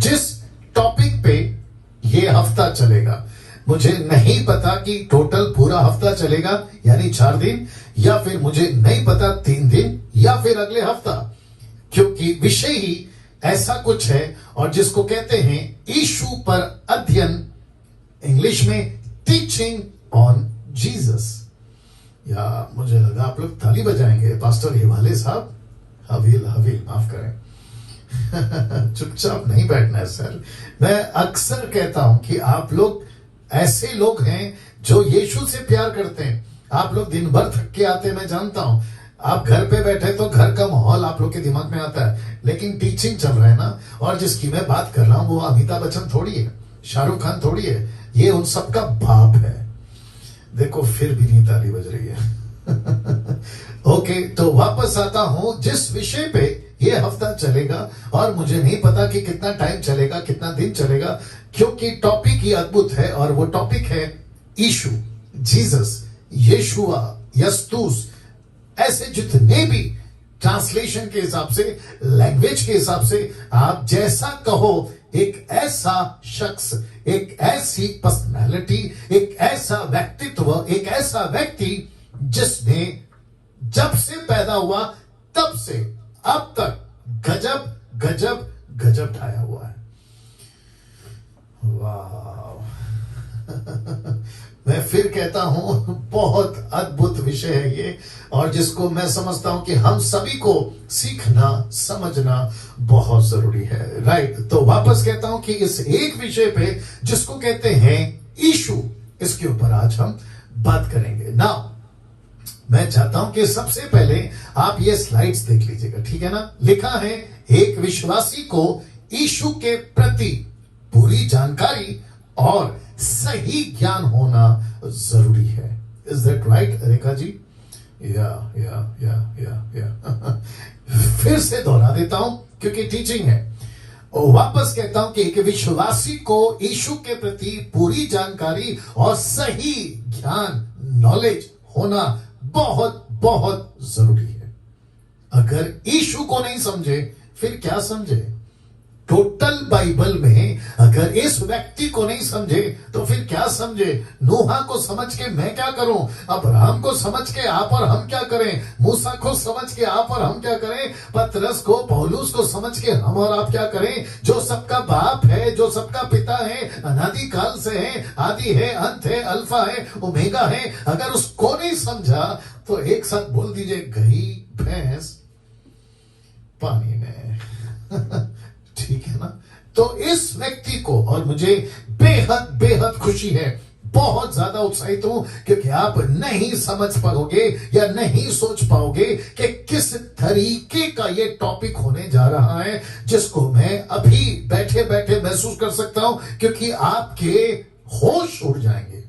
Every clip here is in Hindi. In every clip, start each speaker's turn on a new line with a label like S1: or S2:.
S1: जिस टॉपिक पे ये हफ्ता चलेगा। मुझे नहीं पता कि टोटल पूरा हफ्ता चलेगा यानी 4 दिन, या फिर मुझे नहीं पता 3 दिन, या फिर अगले हफ्ता, क्योंकि विषय ही ऐसा कुछ है और जिसको कहते हैं यीशु पर अध्ययन, इंग्लिश में टीचिंग ऑन जीसस। या मुझे लगा आप लोग ताली बजाएंगे, पास्टर हिवाले साहब। हवील हवील, माफ करें। चुपचाप नहीं बैठना है सर। मैं अक्सर कहता हूं कि आप लोग ऐसे लोग हैं जो यीशु से प्यार करते हैं। आप लोग दिन भर थक के आते हैं, मैं जानता हूं। आप घर पे बैठे तो घर का माहौल आप लोग के दिमाग में आता है, लेकिन टीचिंग चल रहा है ना। और जिसकी मैं बात कर रहा हूं वो अमिताभ बच्चन थोड़ी है, शाहरुख खान थोड़ी है, ये उन सबका बाप है। देखो फिर भी नहीं ताली बज रही है। ओके, तो वापस आता हूं जिस विषय पे ये हफ्ता चलेगा, और मुझे नहीं पता कि कितना टाइम चलेगा, कितना दिन चलेगा, क्योंकि टॉपिक ही अद्भुत है। और वो टॉपिक है यीशु, जीसस, यीशुआ, यस्तूस। ऐसे जितने भी ट्रांसलेशन के हिसाब से, लैंग्वेज के हिसाब से, आप जैसा कहो, एक ऐसा शख्स, एक ऐसी पर्सनालिटी, एक ऐसा व्यक्तित्व, एक ऐसा व्यक्ति जिसने जब से पैदा हुआ तब से अब तक गजब गजब गजब ढाया हुआ है। वाह। मैं फिर कहता हूं बहुत अद्भुत विषय है ये, और जिसको मैं समझता हूं कि हम सभी को सीखना समझना बहुत जरूरी है। राइट, तो वापस कहता हूं कि इस एक विषय पे जिसको कहते हैं यीशु, इसके ऊपर आज हम बात करेंगे ना। मैं चाहता हूं कि सबसे पहले आप ये स्लाइड्स देख लीजिएगा, ठीक है ना। लिखा है एक विश्वासी को यीशु के प्रति पूरी जानकारी और सही ज्ञान होना जरूरी है। Is that right Rekha ji? या फिर से दोहरा देता हूं क्योंकि टीचिंग है। और वापस कहता हूं कि एक विश्वासी को यीशु के प्रति पूरी जानकारी और सही ज्ञान, नॉलेज होना बहुत बहुत जरूरी है। अगर यीशु को नहीं समझे फिर क्या समझे? टोटल बाइबल में अगर इस व्यक्ति को नहीं समझे तो फिर क्या समझे? नूहा को समझ के मैं क्या करूं? अब्राहम को समझ के आप और हम क्या करें? मूसा को समझ के आप और हम क्या करें? पतरस को, पौलुस को समझ के हम और आप क्या करें? जो सबका बाप है, जो सबका पिता है, अनादि काल से है, आदि है, अंत है, अल्फा है, ओमेगा है, अगर उसको नहीं समझा तो एक साथ बोल दीजिए, गई भैंस पानी में। ठीक है ना। तो इस व्यक्ति को, और मुझे बेहद बेहद खुशी है, बहुत ज्यादा उत्साहित हूं, क्योंकि आप नहीं समझ पाओगे या नहीं सोच पाओगे कि किस तरीके का ये टॉपिक होने जा रहा है, जिसको मैं अभी बैठे बैठे महसूस कर सकता हूं, क्योंकि आपके होश उड़ जाएंगे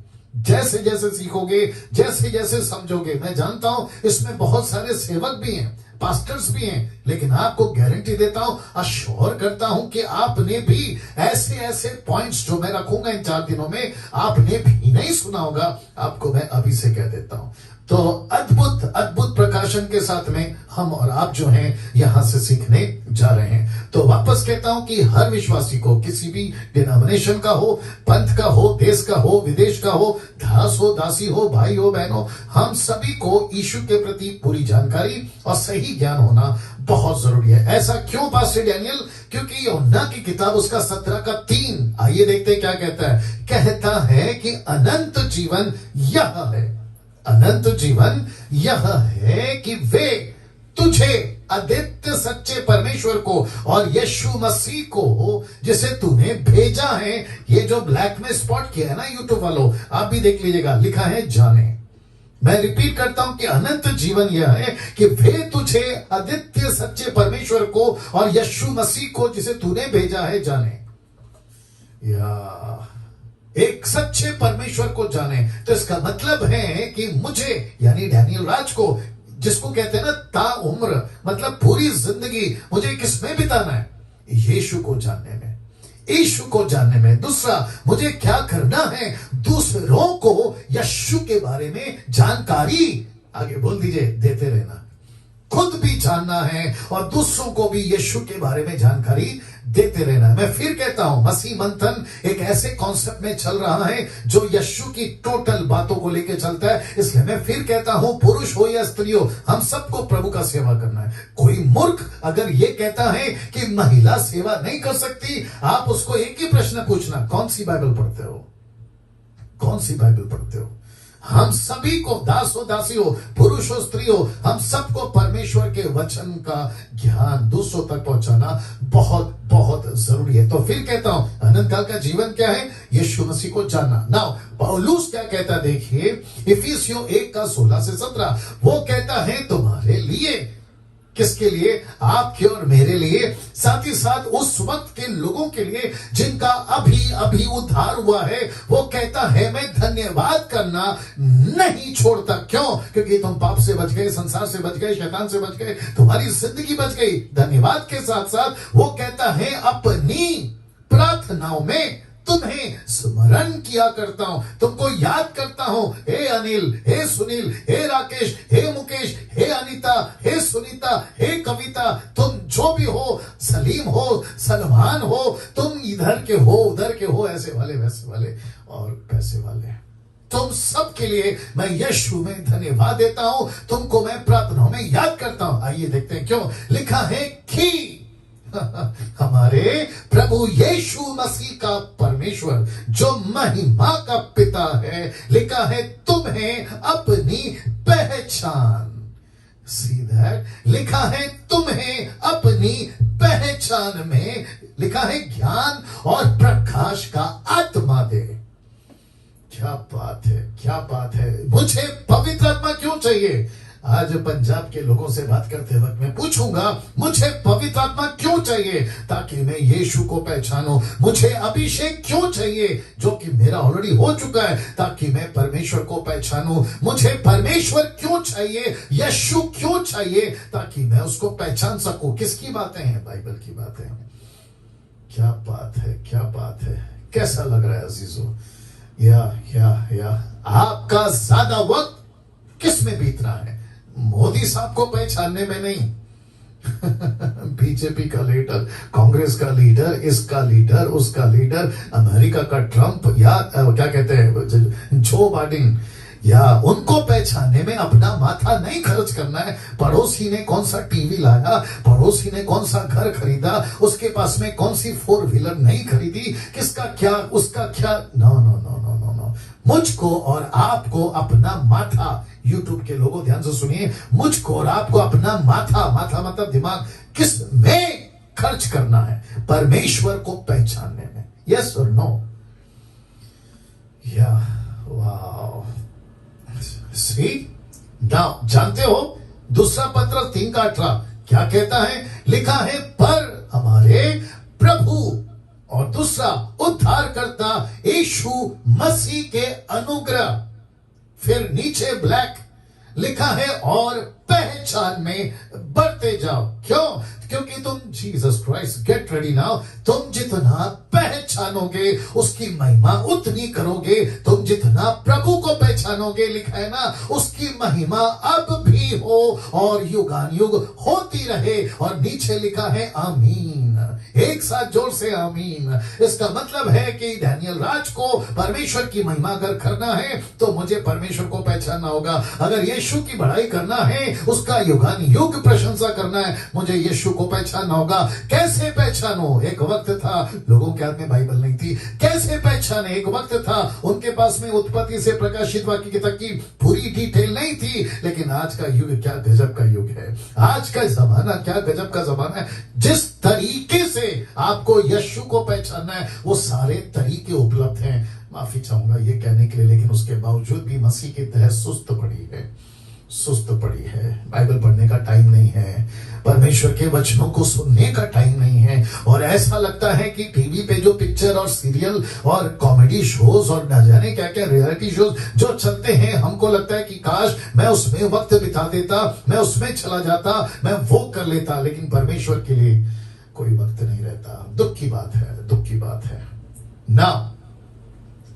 S1: जैसे जैसे सीखोगे, जैसे जैसे समझोगे। मैं जानता हूं इसमें बहुत सारे सेवक भी हैं, पास्टर्स भी हैं, लेकिन आपको गारंटी देता हूं, अश्योर करता हूं कि आपने भी ऐसे ऐसे पॉइंट्स जो मैं रखूंगा इन 4 दिनों में, आपने भी नहीं सुना होगा। आपको मैं अभी से कह देता हूं। तो अद्भुत अद्भुत प्रकाशन के साथ में हम और आप जो हैं यहां से सीखने जा रहे हैं। तो वापस कहता हूं कि हर विश्वासी को, किसी भी डिनोमिनेशन का हो, पंथ का हो, देश का हो, विदेश का हो, दास हो, दासी हो, भाई हो, बहन हो, हम सभी को यीशु के प्रति पूरी जानकारी और सही ज्ञान होना बहुत जरूरी है। ऐसा क्यों पास्टर डैनियल? क्योंकि यूहन्ना की किताब उसका 17:3, आइए देखते हैं क्या कहता है। कहता है कि अनंत जीवन यह है, अनंत जीवन यह है कि वे तुझे, अद्वितीय सच्चे परमेश्वर को, और यीशु मसीह को जिसे तूने भेजा है। ये जो ब्लैक में स्पॉट किया है ना यूट्यूब वालों, आप भी देख लीजिएगा, लिखा है जाने। मैं रिपीट करता हूं कि अनंत जीवन यह है कि वे तुझे, अद्वितीय सच्चे परमेश्वर को और यीशु मसीह को जिसे तूने भेजा है, जाने। या एक सच्चे परमेश्वर को जाने, तो इसका मतलब है कि मुझे, यानी डैनियल राज को, जिसको कहते हैं ना ताउम्र, मतलब पूरी जिंदगी मुझे किसमें बिताना है? यीशु को जानने में, यीशु को जानने में। दूसरा, मुझे क्या करना है? दूसरों को यीशु के बारे में जानकारी, आगे बोल दीजिए, देते रहना। खुद भी जानना है और दूसरों को भी यीशु के बारे में जानकारी देते रहना है। मैं फिर कहता हूं, मसीह मंथन एक ऐसे कॉन्सेप्ट में चल रहा है जो यीशु की टोटल बातों को लेकर चलता है। इसलिए मैं फिर कहता हूं, पुरुष हो या स्त्री हो, हम सबको प्रभु का सेवा करना है। कोई मूर्ख अगर ये कहता है कि महिला सेवा नहीं कर सकती, आप उसको एक ही प्रश्न पूछना, कौन सी बाइबल पढ़ते हो? कौन सी बाइबल पढ़ते हो? हम सभी को, दास हो दासी हो, पुरुष हो स्त्री हो, हम सबको परमेश्वर के वचन का ज्ञान दूसरों तक पहुंचाना बहुत बहुत जरूरी है। तो फिर कहता हूं, अनंत काल का जीवन क्या है? यीशु मसीह को जानना। नाउ पौलुस क्या कहता है, देखिए इफिसियों 1 का 16 से 17, वो कहता है तुम्हारे लिए, किसके लिए? आपके और मेरे लिए, साथ ही साथ उस वक्त के लोगों के लिए जिनका अभी अभी उद्धार हुआ है। वो कहता है मैं धन्यवाद करना नहीं छोड़ता। क्यों? क्योंकि तुम पाप से बच गए, संसार से बच गए, शैतान से बच गए, तुम्हारी जिंदगी बच गई। धन्यवाद के साथ साथ वो कहता है अपनी प्रार्थनाओं में तुम्हें स्मरण किया करता हूं, तुमको याद करता हूं। हे अनिल, हे सुनील, हे राकेश, हे मुकेश, हे अनीता, हे सुनीता, हे कविता, तुम जो भी हो, सलीम हो, सलमान हो, तुम इधर के हो, उधर के हो, ऐसे वाले, वैसे वाले और पैसे वाले, तुम सब के लिए मैं यीशु में धन्यवाद देता हूं। तुमको मैं प्रार्थनाओं में याद करता हूं। आइए देखते हैं क्यों लिखा है कि हमारे प्रभु यीशु मसीह का परमेश्वर जो महिमा का पिता है, लिखा है तुम्हें अपनी पहचान, सीधा लिखा है तुम्हें अपनी पहचान में, लिखा है ज्ञान और प्रकाश का आत्मा दे। क्या बात है, क्या बात है। मुझे पवित्र आत्मा क्यों चाहिए? आज पंजाब के लोगों से बात करते वक्त मैं पूछूंगा, मुझे पवित्र आत्मा क्यों चाहिए? ताकि मैं यीशु को पहचानूं। मुझे अभिषेक क्यों चाहिए? जो कि मेरा ऑलरेडी हो चुका है, ताकि मैं परमेश्वर को पहचानूं। मुझे परमेश्वर क्यों चाहिए? यीशु क्यों चाहिए? ताकि मैं उसको पहचान सकूं। किसकी बातें हैं? बाइबल की बातें। क्या बात है, क्या बात है। कैसा लग रहा है अजीजों? या आपका ज्यादा वक्त किस में बीत रहा है? मोदी साहब को पहचानने में नहीं, बीजेपी का लीडर, कांग्रेस का लीडर, इसका लीडर, उसका लीडर, अमेरिका का ट्रंप, या क्या कहते हैं जो बाइडेन, या उनको पहचानने में अपना माथा नहीं खर्च करना है। पड़ोसी ने कौन सा टीवी लाया, पड़ोसी ने कौन सा घर खरीदा, उसके पास में कौन सी 4 व्हीलर नहीं खरीदी, किसका क्या, उसका क्या। No no no no no no. मुझको और आपको अपना माथा, यूट्यूब के लोगों ध्यान से सुनिए, मुझको और आपको अपना माथा, माथा मतलब दिमाग, किस में खर्च करना है? परमेश्वर को पहचानने में। यस और नो? या वाओ। सी नाउ, जानते हो दूसरा पत्र 3 का 18 क्या कहता है? लिखा है पर हमारे प्रभु, और दूसरा उद्धारकर्ता यीशु मसीह के अनुग्रह, फिर नीचे ब्लैक लिखा है और पहचान में बढ़ते जाओ। क्यों? क्योंकि तुम Jesus Christ, get ready now, तुम जितना पहचानोगे उसकी महिमा उतनी करोगे। तुम जितना प्रभु को पहचानोगे, लिखा है ना, उसकी महिमा अब भी हो और युगान युग होती रहे। और नीचे लिखा है आमीन। एक साथ जोर से आमीन। इसका मतलब है कि डैनियल राज को परमेश्वर की महिमा अगर करना है तो मुझे परमेश्वर को पहचानना होगा। अगर यीशु की बड़ाई करना है, उसका युगान युग प्रशंसा करना है, मुझे यीशु को पहचानना होगा। कैसे पहचानो? एक वक्त था लोगों के हाथ में बाइबल नहीं थी, कैसे पहचाने? एक वक्त था उनके पास में उत्पत्ति से प्रकाशित वाक्य तक की पूरी डिटेल नहीं थी। लेकिन आज का युग क्या गजब का युग है। आज का जमाना क्या गजब का जमाना है। जिस तरीके से आपको यीशु को पहचानना है, वो सारे तरीके उपलब्ध हैं। माफी चाहूंगा ये कहने के लिए, लेकिन उसके बावजूद भी मसीह की तरह सुस्त पड़ी है, सुस्त पड़ी है। बाइबल पढ़ने का टाइम नहीं है, परमेश्वर के वचनों को सुनने का टाइम नहीं है। और ऐसा लगता है कि टीवी पे जो पिक्चर और सीरियल और कॉमेडी शोज और न जाने क्या क्या रियलिटी शोज जो चलते हैं, हमको लगता है कि काश मैं उसमें वक्त बिता देता, मैं उसमें चला जाता, मैं वो कर लेता। लेकिन परमेश्वर के लिए कोई वक्त नहीं रहता। दुख की बात है, दुख की बात है ना।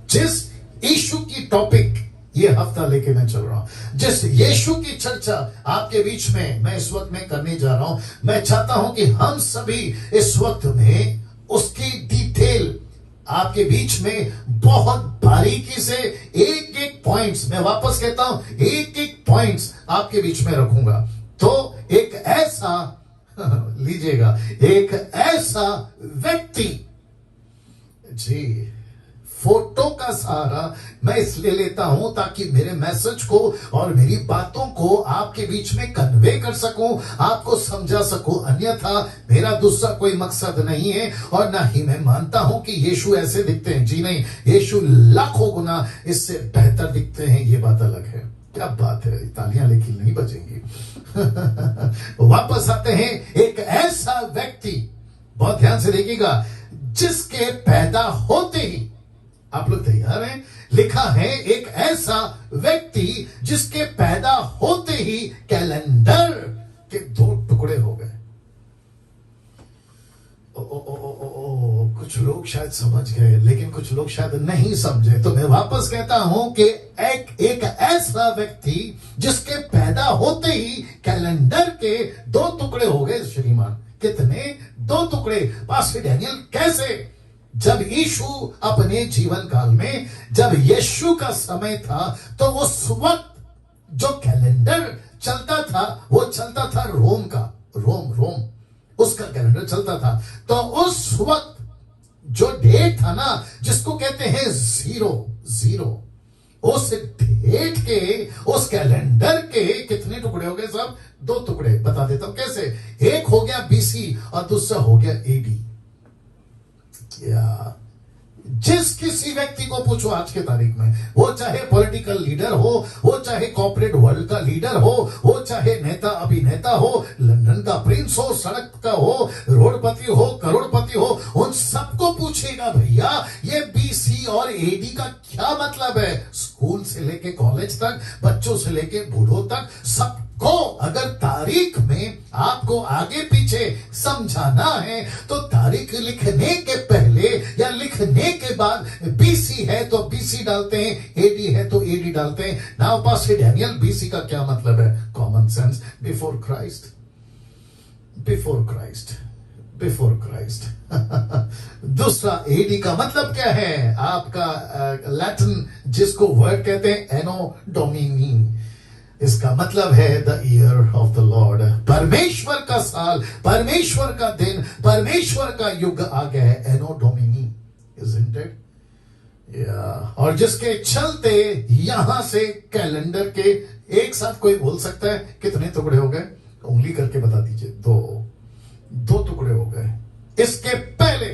S1: जिस यीशु की टॉपिक ये हफ्ता लेके मैं चल रहा हूं। जिस यीशु की चर्चा आपके बीच में मैं इस वक्त में करने जा रहा हूं, मैं चाहता हूं कि हम सभी इस वक्त में उसकी डिटेल आपके बीच में बहुत बारीकी से एक एक पॉइंट्स, मैं वापस कहता हूं एक एक पॉइंट्स आपके बीच में रखूंगा। तो एक ऐसा लीजिएगा, एक ऐसा व्यक्ति, जी, फोटो का सहारा मैं इसलिए लेता हूं ताकि मेरे मैसेज को और मेरी बातों को आपके बीच में कन्वे कर सकूं, आपको समझा सकूं। अन्यथा मेरा दूसरा कोई मकसद नहीं है, और ना ही मैं मानता हूं कि यीशु ऐसे दिखते हैं। जी नहीं, यीशु लाखों गुना इससे बेहतर दिखते हैं, ये बात अलग है। क्या बात है, तालियां लेकिन नहीं बजेंगी। वापस आते हैं, एक ऐसा व्यक्ति, बहुत ध्यान से देखिएगा, जिसके पैदा होते ही, आप लोग तैयार हैं? लिखा है एक ऐसा व्यक्ति जिसके पैदा होते ही कैलेंडर के 2 टुकड़े हो गए। कुछ लोग शायद समझ गए, लेकिन कुछ लोग शायद नहीं समझे। तो मैं वापस कहता हूं कि एक ऐसा व्यक्ति जिसके पैदा होते ही कैलेंडर के 2 टुकड़े हो गए। श्रीमान, कितने? 2 टुकड़े। पास्टर डैनियल, कैसे? जब यीशु अपने जीवन काल में, जब यीशु का समय था, तो उस वक्त जो कैलेंडर चलता था वो चलता था रोम का, रोम उसका कैलेंडर चलता था। तो उस वक्त जो डेट था ना, जिसको कहते हैं जीरो, उस डेट के, उस कैलेंडर के कितने टुकड़े हो गए साहब? 2 टुकड़े। बता देता हूं कैसे। एक हो गया बीसी और दूसरा हो गया एडी। या जिस किसी व्यक्ति को पूछो आज के तारीख में, वो चाहे पॉलिटिकल लीडर हो, वो चाहे कॉर्पोरेट वर्ल्ड का लीडर हो, वो चाहे नेता अभिनेता हो, लंदन का प्रिंस हो, सड़क का हो, रोडपति हो, करोड़पति हो, उन सबको पूछेगा, भैया ये बीसी और एडी का क्या मतलब है? स्कूल से लेके कॉलेज तक, बच्चों से लेके बूढ़ों तक, सब को अगर तारीख में आपको आगे पीछे समझाना है, तो तारीख लिखने के पहले या लिखने के बाद बीसी है तो बीसी डालते हैं, एडी है तो एडी डालते हैं। नाउ पास्टर डैनियल, बीसी का क्या मतलब है? Common sense, before Christ. दूसरा एडी का मतलब क्या है? आपका लैटिन जिसको वर्ड कहते हैं एनो डोमिनी, इसका मतलब है the year of the Lord. परमेश्वर का साल, परमेश्वर का दिन, परमेश्वर का युग आ गया है। एनो डोमिनी, इज़न्ट इट? और जिसके चलते यहां से कैलेंडर के एक साथ कोई बोल सकता है कितने टुकड़े हो गए? उंगली करके बता दीजिए। 2 टुकड़े हो गए। इसके पहले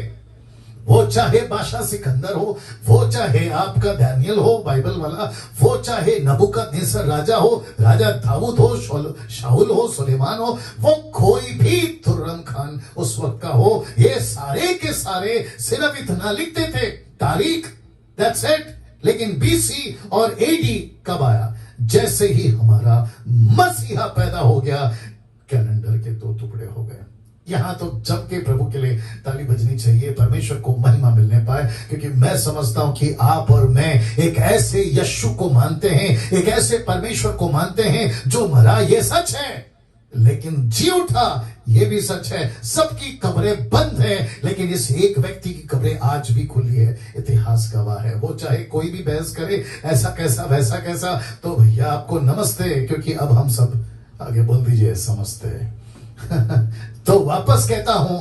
S1: वो चाहे बादशाह सिकंदर हो, वो चाहे आपका डैनियल हो बाइबल वाला, वो चाहे नबूकदनेस्सर राजा हो, राजा दाऊद हो, शाऊल हो, सुलेमान हो, वो कोई भी तुर्रम खान उस वक्त का हो, ये सारे के सारे सिर्फ इतना लिखते थे तारीख, दैट्स इट। लेकिन बीसी और एडी कब आया? जैसे ही हमारा मसीहा पैदा हो गया, कैलेंडर के 2 टुकड़े हो गए। यहां तो जम के प्रभु के लिए ताली बजनी चाहिए, परमेश्वर को महिमा मिलने पाए, क्योंकि मैं समझता हूं कि आप और मैं एक ऐसे यीशु को मानते हैं, एक ऐसे परमेश्वर को मानते हैं जो मरा, ये सच है, लेकिन जी उठा, ये भी सच है। सबकी कब्रें बंद है, लेकिन इस एक व्यक्ति की कब्रें आज भी खुली है। इतिहास गवाह है। वो चाहे कोई भी बहस करे, ऐसा कैसा वैसा कैसा, तो भैया आपको नमस्ते, क्योंकि अब हम सब, आगे बोल दीजिए, समझते तो वापस कहता हूं,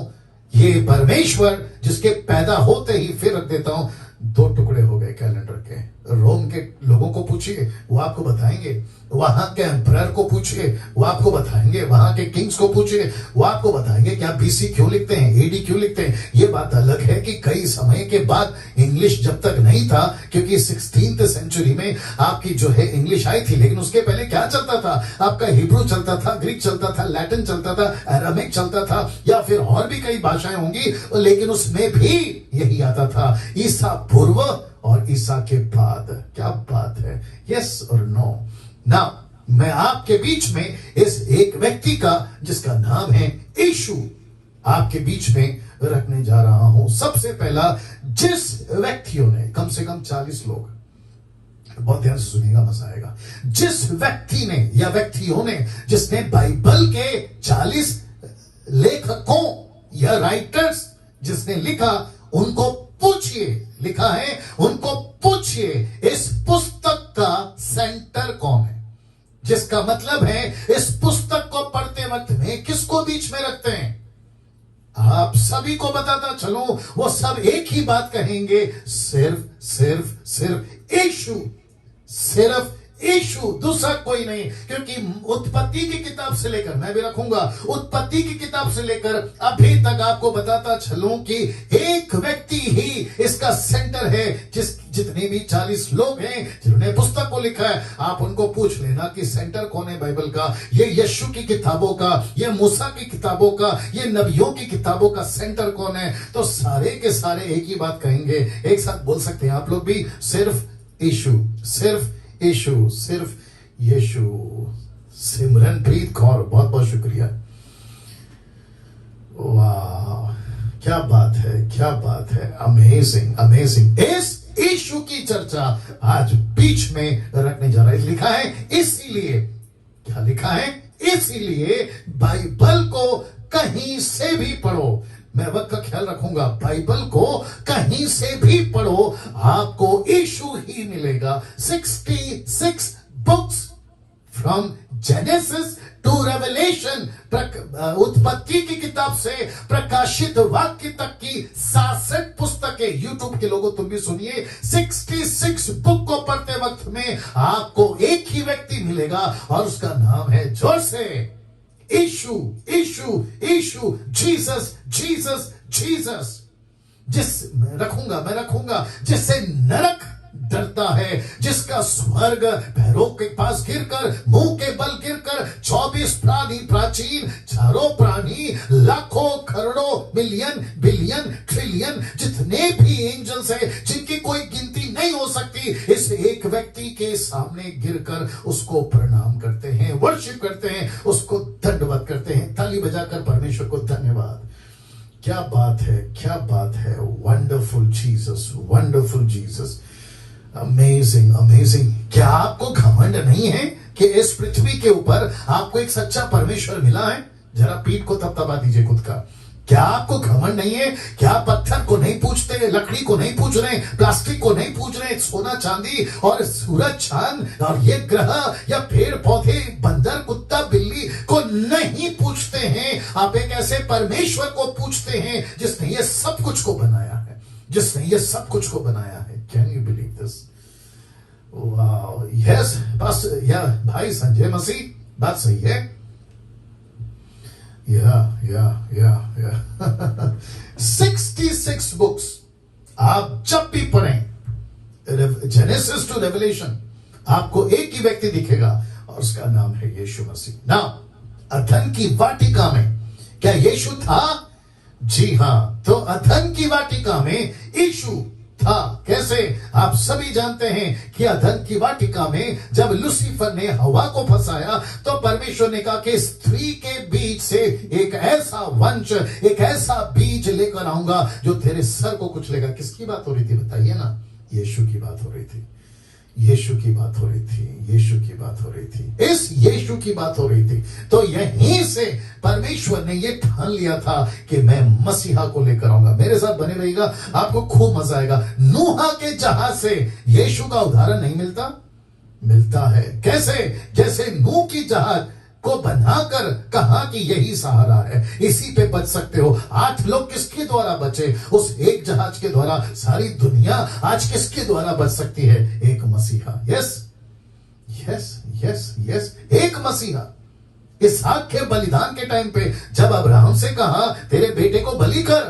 S1: ये परमेश्वर जिसके पैदा होते ही, फिर रख देता हूं, 2 टुकड़े हो गए कैलेंडर के। रोम के लोगों को पूछिए, वो आपको बताएंगे। वहां के एम्परर को पूछिए, वो आपको बताएंगे। वहां के किंग्स को पूछिए, वो आपको बताएंगे कि आप बीसी क्यों लिखते हैं, एडी क्यों लिखते हैं। ये बात अलग है कि कई समय के बाद, इंग्लिश जब तक नहीं था, क्योंकि 16th सेंचुरी में आपकी जो है इंग्लिश आई थी, लेकिन उसके पहले क्या चलता था? आपका हिब्रू चलता था, ग्रीक चलता था, लैटिन चलता था, अरामिक चलता था, या फिर और भी कई भाषाएं होंगी, लेकिन उसमें भी यही आता था, ईसा पूर्व और ईसा के बाद। क्या बात है, यस और नो? ना, मैं आपके बीच में इस एक व्यक्ति का, जिसका नाम है यीशु, आपके बीच में रखने जा रहा हूं। सबसे पहला, जिस व्यक्तियों ने, कम से कम 40 लोग, बहुत ध्यान से सुनिएगा, मजा आएगा। जिस व्यक्ति ने या व्यक्तियों ने जिसने बाइबल के 40 लेखकों या राइटर्स जिसने लिखा, उनको पूछिए, लिखा है, उनको पूछिए इस पुस्तक का सेंटर कौन है। जिसका मतलब है इस पुस्तक को पढ़ते वक्त में किसको बीच में रखते हैं। आप सभी को बताता चलो, वो सब एक ही बात कहेंगे, सिर्फ सिर्फ सिर्फ यीशु, सिर्फ यीशु, दूसरा कोई नहीं। क्योंकि उत्पत्ति की किताब से लेकर, मैं भी रखूंगा, उत्पत्ति की किताब से लेकर अभी तक आपको बताता चलूं कि एक व्यक्ति ही इसका सेंटर है। जितने भी 40 लोग हैं जिन्होंने पुस्तक को लिखा है, आप उनको पूछ लेना कि सेंटर कौन है बाइबल का। ये यीशु की किताबों का, ये मूसा की किताबों का, ये नबियों की किताबों का सेंटर कौन है, तो सारे के सारे एक ही बात कहेंगे। एक साथ बोल सकते हैं आप लोग भी, सिर्फ यीशु, सिर्फ यीशु, सिर्फ यीशु। सिमरनप्रीत कौर, बहुत बहुत शुक्रिया। वाह, क्या बात है, क्या बात है, अमेजिंग अमेजिंग। इस यीशु की चर्चा आज बीच में रखने जा रहा है। लिखा है इसीलिए, क्या लिखा है, इसीलिए बाइबल को कहीं से भी पढ़ो। मैं वक्त का ख्याल रखूंगा, बाइबल को कहीं से भी पढ़ो, आपको यीशु ही मिलेगा। 66 books from Genesis to Revelation, उत्पत्ति की किताब से प्रकाशित वाक्य तक की 66 पुस्तकें। यूट्यूब के लोगों तुम भी सुनिए, 66 बुक को पढ़ते वक्त में आपको एक ही व्यक्ति मिलेगा और उसका नाम है, जोर से, यीशु, यीशु, यीशु, जीसस, जीसस, जीसस। मैं रखूंगा जिससे नरक डरता है, जिसका स्वर्ग पैरों के पास गिरकर, मुंह के बल गिरकर 24 प्राणी, प्राचीन चारों प्राणी, लाखों करोड़ों मिलियन बिलियन ट्रिलियन जितने भी एंजल्स हैं, जिनकी कोई गिनती नहीं हो सकती, इस एक व्यक्ति के सामने गिरकर उसको प्रणाम करते हैं, वर्शिप करते हैं, उसको दंडवत करते हैं, ताली बजाकर परमेश्वर को धन्यवाद। क्या बात है, क्या बात है। Wonderful Jesus, wonderful Jesus, amazing amazing. क्या आपको घमंड नहीं है कि इस पृथ्वी के ऊपर आपको एक सच्चा परमेश्वर मिला है? जरा पीठ को थपथपा दीजिए खुद का। क्या आपको घमंड नहीं है? क्या पत्थर को नहीं पूछते, लकड़ी को नहीं पूछ रहे, प्लास्टिक को नहीं पूछ रहे, सोना चांदी और सूरज चांद और ये ग्रह या पेड़ पौधे, बंदर कुत्ता बिल्ली को नहीं पूछते हैं। आप एक ऐसे परमेश्वर को पूछते हैं जिसने ये सब कुछ को बनाया है, जिसने ये सब कुछ को बनाया है। Can you believe this? Wow, yes बस, या भाई संजय मसीह, बात सही है। या 66 बुक्स आप जब भी पढ़ें, जेनेसिस टू रेवलेशन, आपको एक ही व्यक्ति दिखेगा और उसका नाम है यीशु मसीह। ना, अदन की वाटिका में क्या यीशु था? जी हां, तो अदन की वाटिका में यीशु था। कैसे? आप सभी जानते हैं कि अदन की वाटिका में जब लूसीफर ने हवा को फंसाया तो परमेश्वर ने कहा कि स्त्री के बीच से एक ऐसा वंश, एक ऐसा बीज लेकर आऊंगा जो तेरे सर को कुचलेगा। किसकी बात हो रही थी बताइए ना? यीशु की बात हो रही थी, यीशु की बात हो रही थी, यीशु की बात हो रही थी, इस यीशु की बात हो रही थी। तो यहीं से परमेश्वर ने यह ठान लिया था कि मैं मसीहा को लेकर आऊंगा। मेरे साथ बने रहिएगा, आपको खूब मजा आएगा। नूहा के जहाज से यीशु का उदाहरण नहीं मिलता? मिलता है। कैसे? जैसे नूह की जहाज को बनाकर कहा कि यही सहारा है, इसी पे बच सकते हो। 8 लोग किसके द्वारा बचे? उस एक जहाज के द्वारा। सारी दुनिया आज किसके द्वारा बच सकती है? एक मसीहा। यस यस यस यस, एक मसीहा। इसहाक के बलिदान के टाइम पे जब अब्राहम से कहा तेरे बेटे को बलि कर,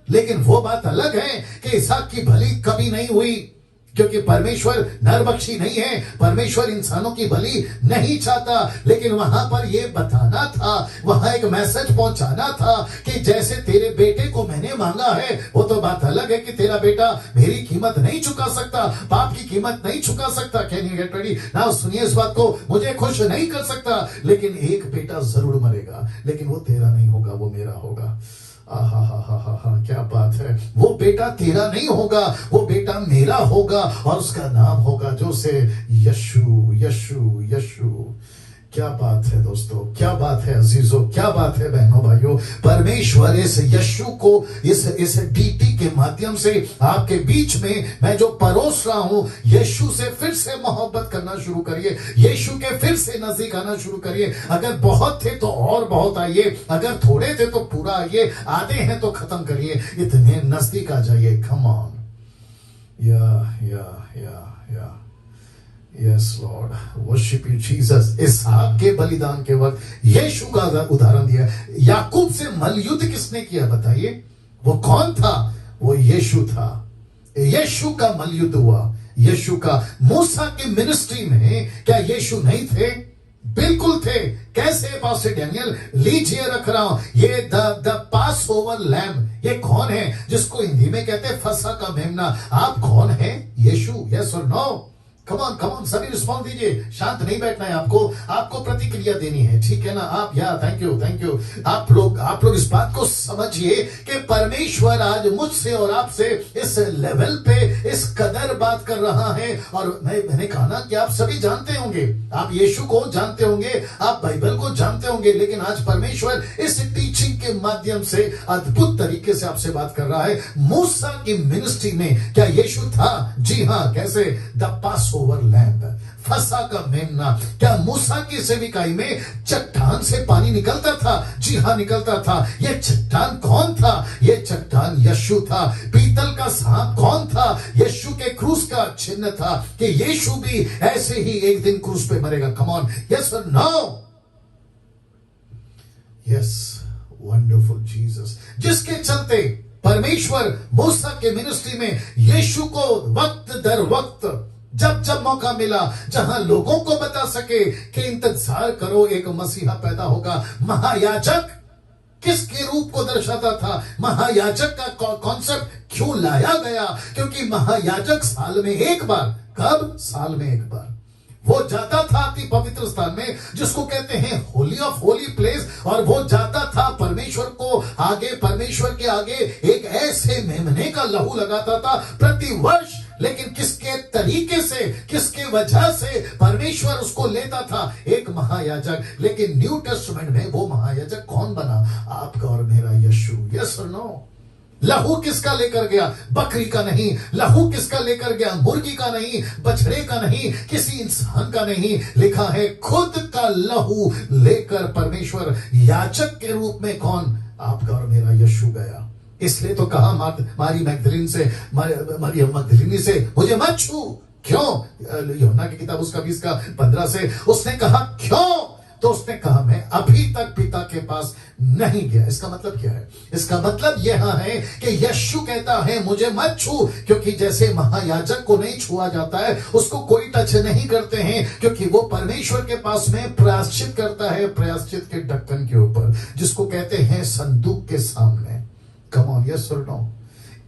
S1: लेकिन वो बात अलग है कि इसहाक की बलि कभी नहीं हुई, क्योंकि परमेश्वर नरबख्शी नहीं है, परमेश्वर इंसानों की बलि नहीं चाहता। लेकिन वहां पर यह बताना था, वहां एक मैसेज पहुंचाना था कि जैसे तेरे बेटे को मैंने मांगा है, वो तो बात अलग है कि तेरा बेटा मेरी कीमत नहीं चुका सकता, पाप की कीमत नहीं चुका सकता। Can you get ready now? सुनिए इस बात को, मुझे खुश नहीं कर सकता, लेकिन एक बेटा जरूर मरेगा, लेकिन वो तेरा नहीं होगा, वो मेरा होगा। आहा हा हा हा हा, क्या बात है। वो बेटा तेरा नहीं होगा, वो बेटा मेरा होगा और उसका नाम होगा जो से यशु यशु यशु। क्या बात है दोस्तों, क्या बात है अजीजों, क्या बात है बहनों भाइयों। परमेश्वर इस यशु को इस डीटी के माध्यम से आपके बीच में मैं जो परोस रहा हूं, यीशु से फिर से मोहब्बत करना शुरू करिए, यीशु के फिर से नजदीक आना शुरू करिए। अगर बहुत थे तो और बहुत आइए, अगर थोड़े थे तो पूरा आइए, आधे हैं तो खत्म करिए, इतने नजदीक आ जाइए। कम ऑन, या yes lord, worship you Jesus. इसहाक के बलिदान के वक्त यीशु का उदाहरण दिया। याकूब से मलयुद्ध किसने किया बताइए? वो कौन था? वो यीशु था। यीशु का मलयुद्ध हुआ, यीशु का। मूसा की मिनिस्ट्री में क्या यीशु नहीं थे? बिल्कुल थे। कैसे पास्टर डैनियल? लीजिए रख रहा हूं, ये द पास ओवर लैम्ब। ये कौन है जिसको हिंदी में कहते हैं फसा का मेमना? आप कौन है? यीशु। यस और नो? कम ऑन सभी रिस्पॉन्स दीजिए। शांत नहीं बैठना है आपको, आपको प्रतिक्रिया देनी है, ठीक है ना? आप थैंक यू। आप लोग इस बात को समझिए कि परमेश्वर आज मुझसे और आपसे इस लेवल पे इस कदर बात कर रहा है। और मैंने कहा ना कि आप सभी जानते होंगे, आप यीशु को जानते होंगे, आप बाइबल को जानते होंगे, लेकिन आज परमेश्वर इस टीचिंग के माध्यम से अद्भुत तरीके से आपसे बात कर रहा है। मूसा की मिनिस्ट्री में क्या यीशु था? जी हाँ। कैसे? द पास ओवर लैम्ब, फसा का मेमना। क्या मूसा की सेविकाई में चट्टान से पानी निकलता था? जी हाँ, निकलता था। यह चट्टान कौन था? यह चट्टान यीशु था। पीतल का सांप कौन था? यीशु के क्रूस का चिन्ह था कि यीशु भी ऐसे ही एक दिन क्रूस पे मरेगा। कम ऑन, यस और नो? यस, वंडरफुल जीसस, जिसके चलते परमेश्वर मूसा के मिनिस्ट्री में यीशु को वक्त दर वक्त जब मौका मिला, जहां लोगों को बता सके कि इंतजार करो, एक मसीहा पैदा होगा। महायाजक किसके रूप को दर्शाता था? महायाजक का कॉन्सेप्ट क्यों लाया गया? क्योंकि महायाजक साल में एक बार, कब? साल में एक बार वो जाता था अति पवित्र स्थान में, जिसको कहते हैं होली ऑफ होली प्लेस, और वो जाता था परमेश्वर को आगे, परमेश्वर के आगे एक ऐसे मेमने का लहू लगाता था प्रतिवर्ष। लेकिन किसके तरीके से, किसके वजह से परमेश्वर उसको लेता था? एक महायाजक। लेकिन न्यू टेस्टमेंट में वो महायाजक कौन बना? आपका और मेरा यीशु। यस और नो? लहू किसका लेकर गया? बकरी का नहीं। लहू किसका लेकर गया? मुर्गी का नहीं, बछड़े का नहीं, किसी इंसान का नहीं। लिखा है खुद का लहू लेकर परमेश्वर याजक के रूप में कौन? आपका और मेरा यीशु गया। इसलिए तो कहा मारी मैगदलीन से, मरियम मगदलीनी से, मुझे मत छू। क्यों? यूहन्ना की किताब उसका 20:15 से उसने कहा क्यों? तो उसने कहा मैं अभी तक पिता के पास नहीं गया। इसका मतलब क्या है? इसका मतलब यह है कि यीशु कहता है मुझे मत छू, क्योंकि जैसे महायाजक को नहीं छुआ जाता है, उसको कोई टच नहीं करते हैं, क्योंकि वो परमेश्वर के पास में प्रायश्चित करता है, प्रायश्चित के ढक्कन के ऊपर, जिसको कहते हैं संदूक के सामने। कम ऑन, यस और नो?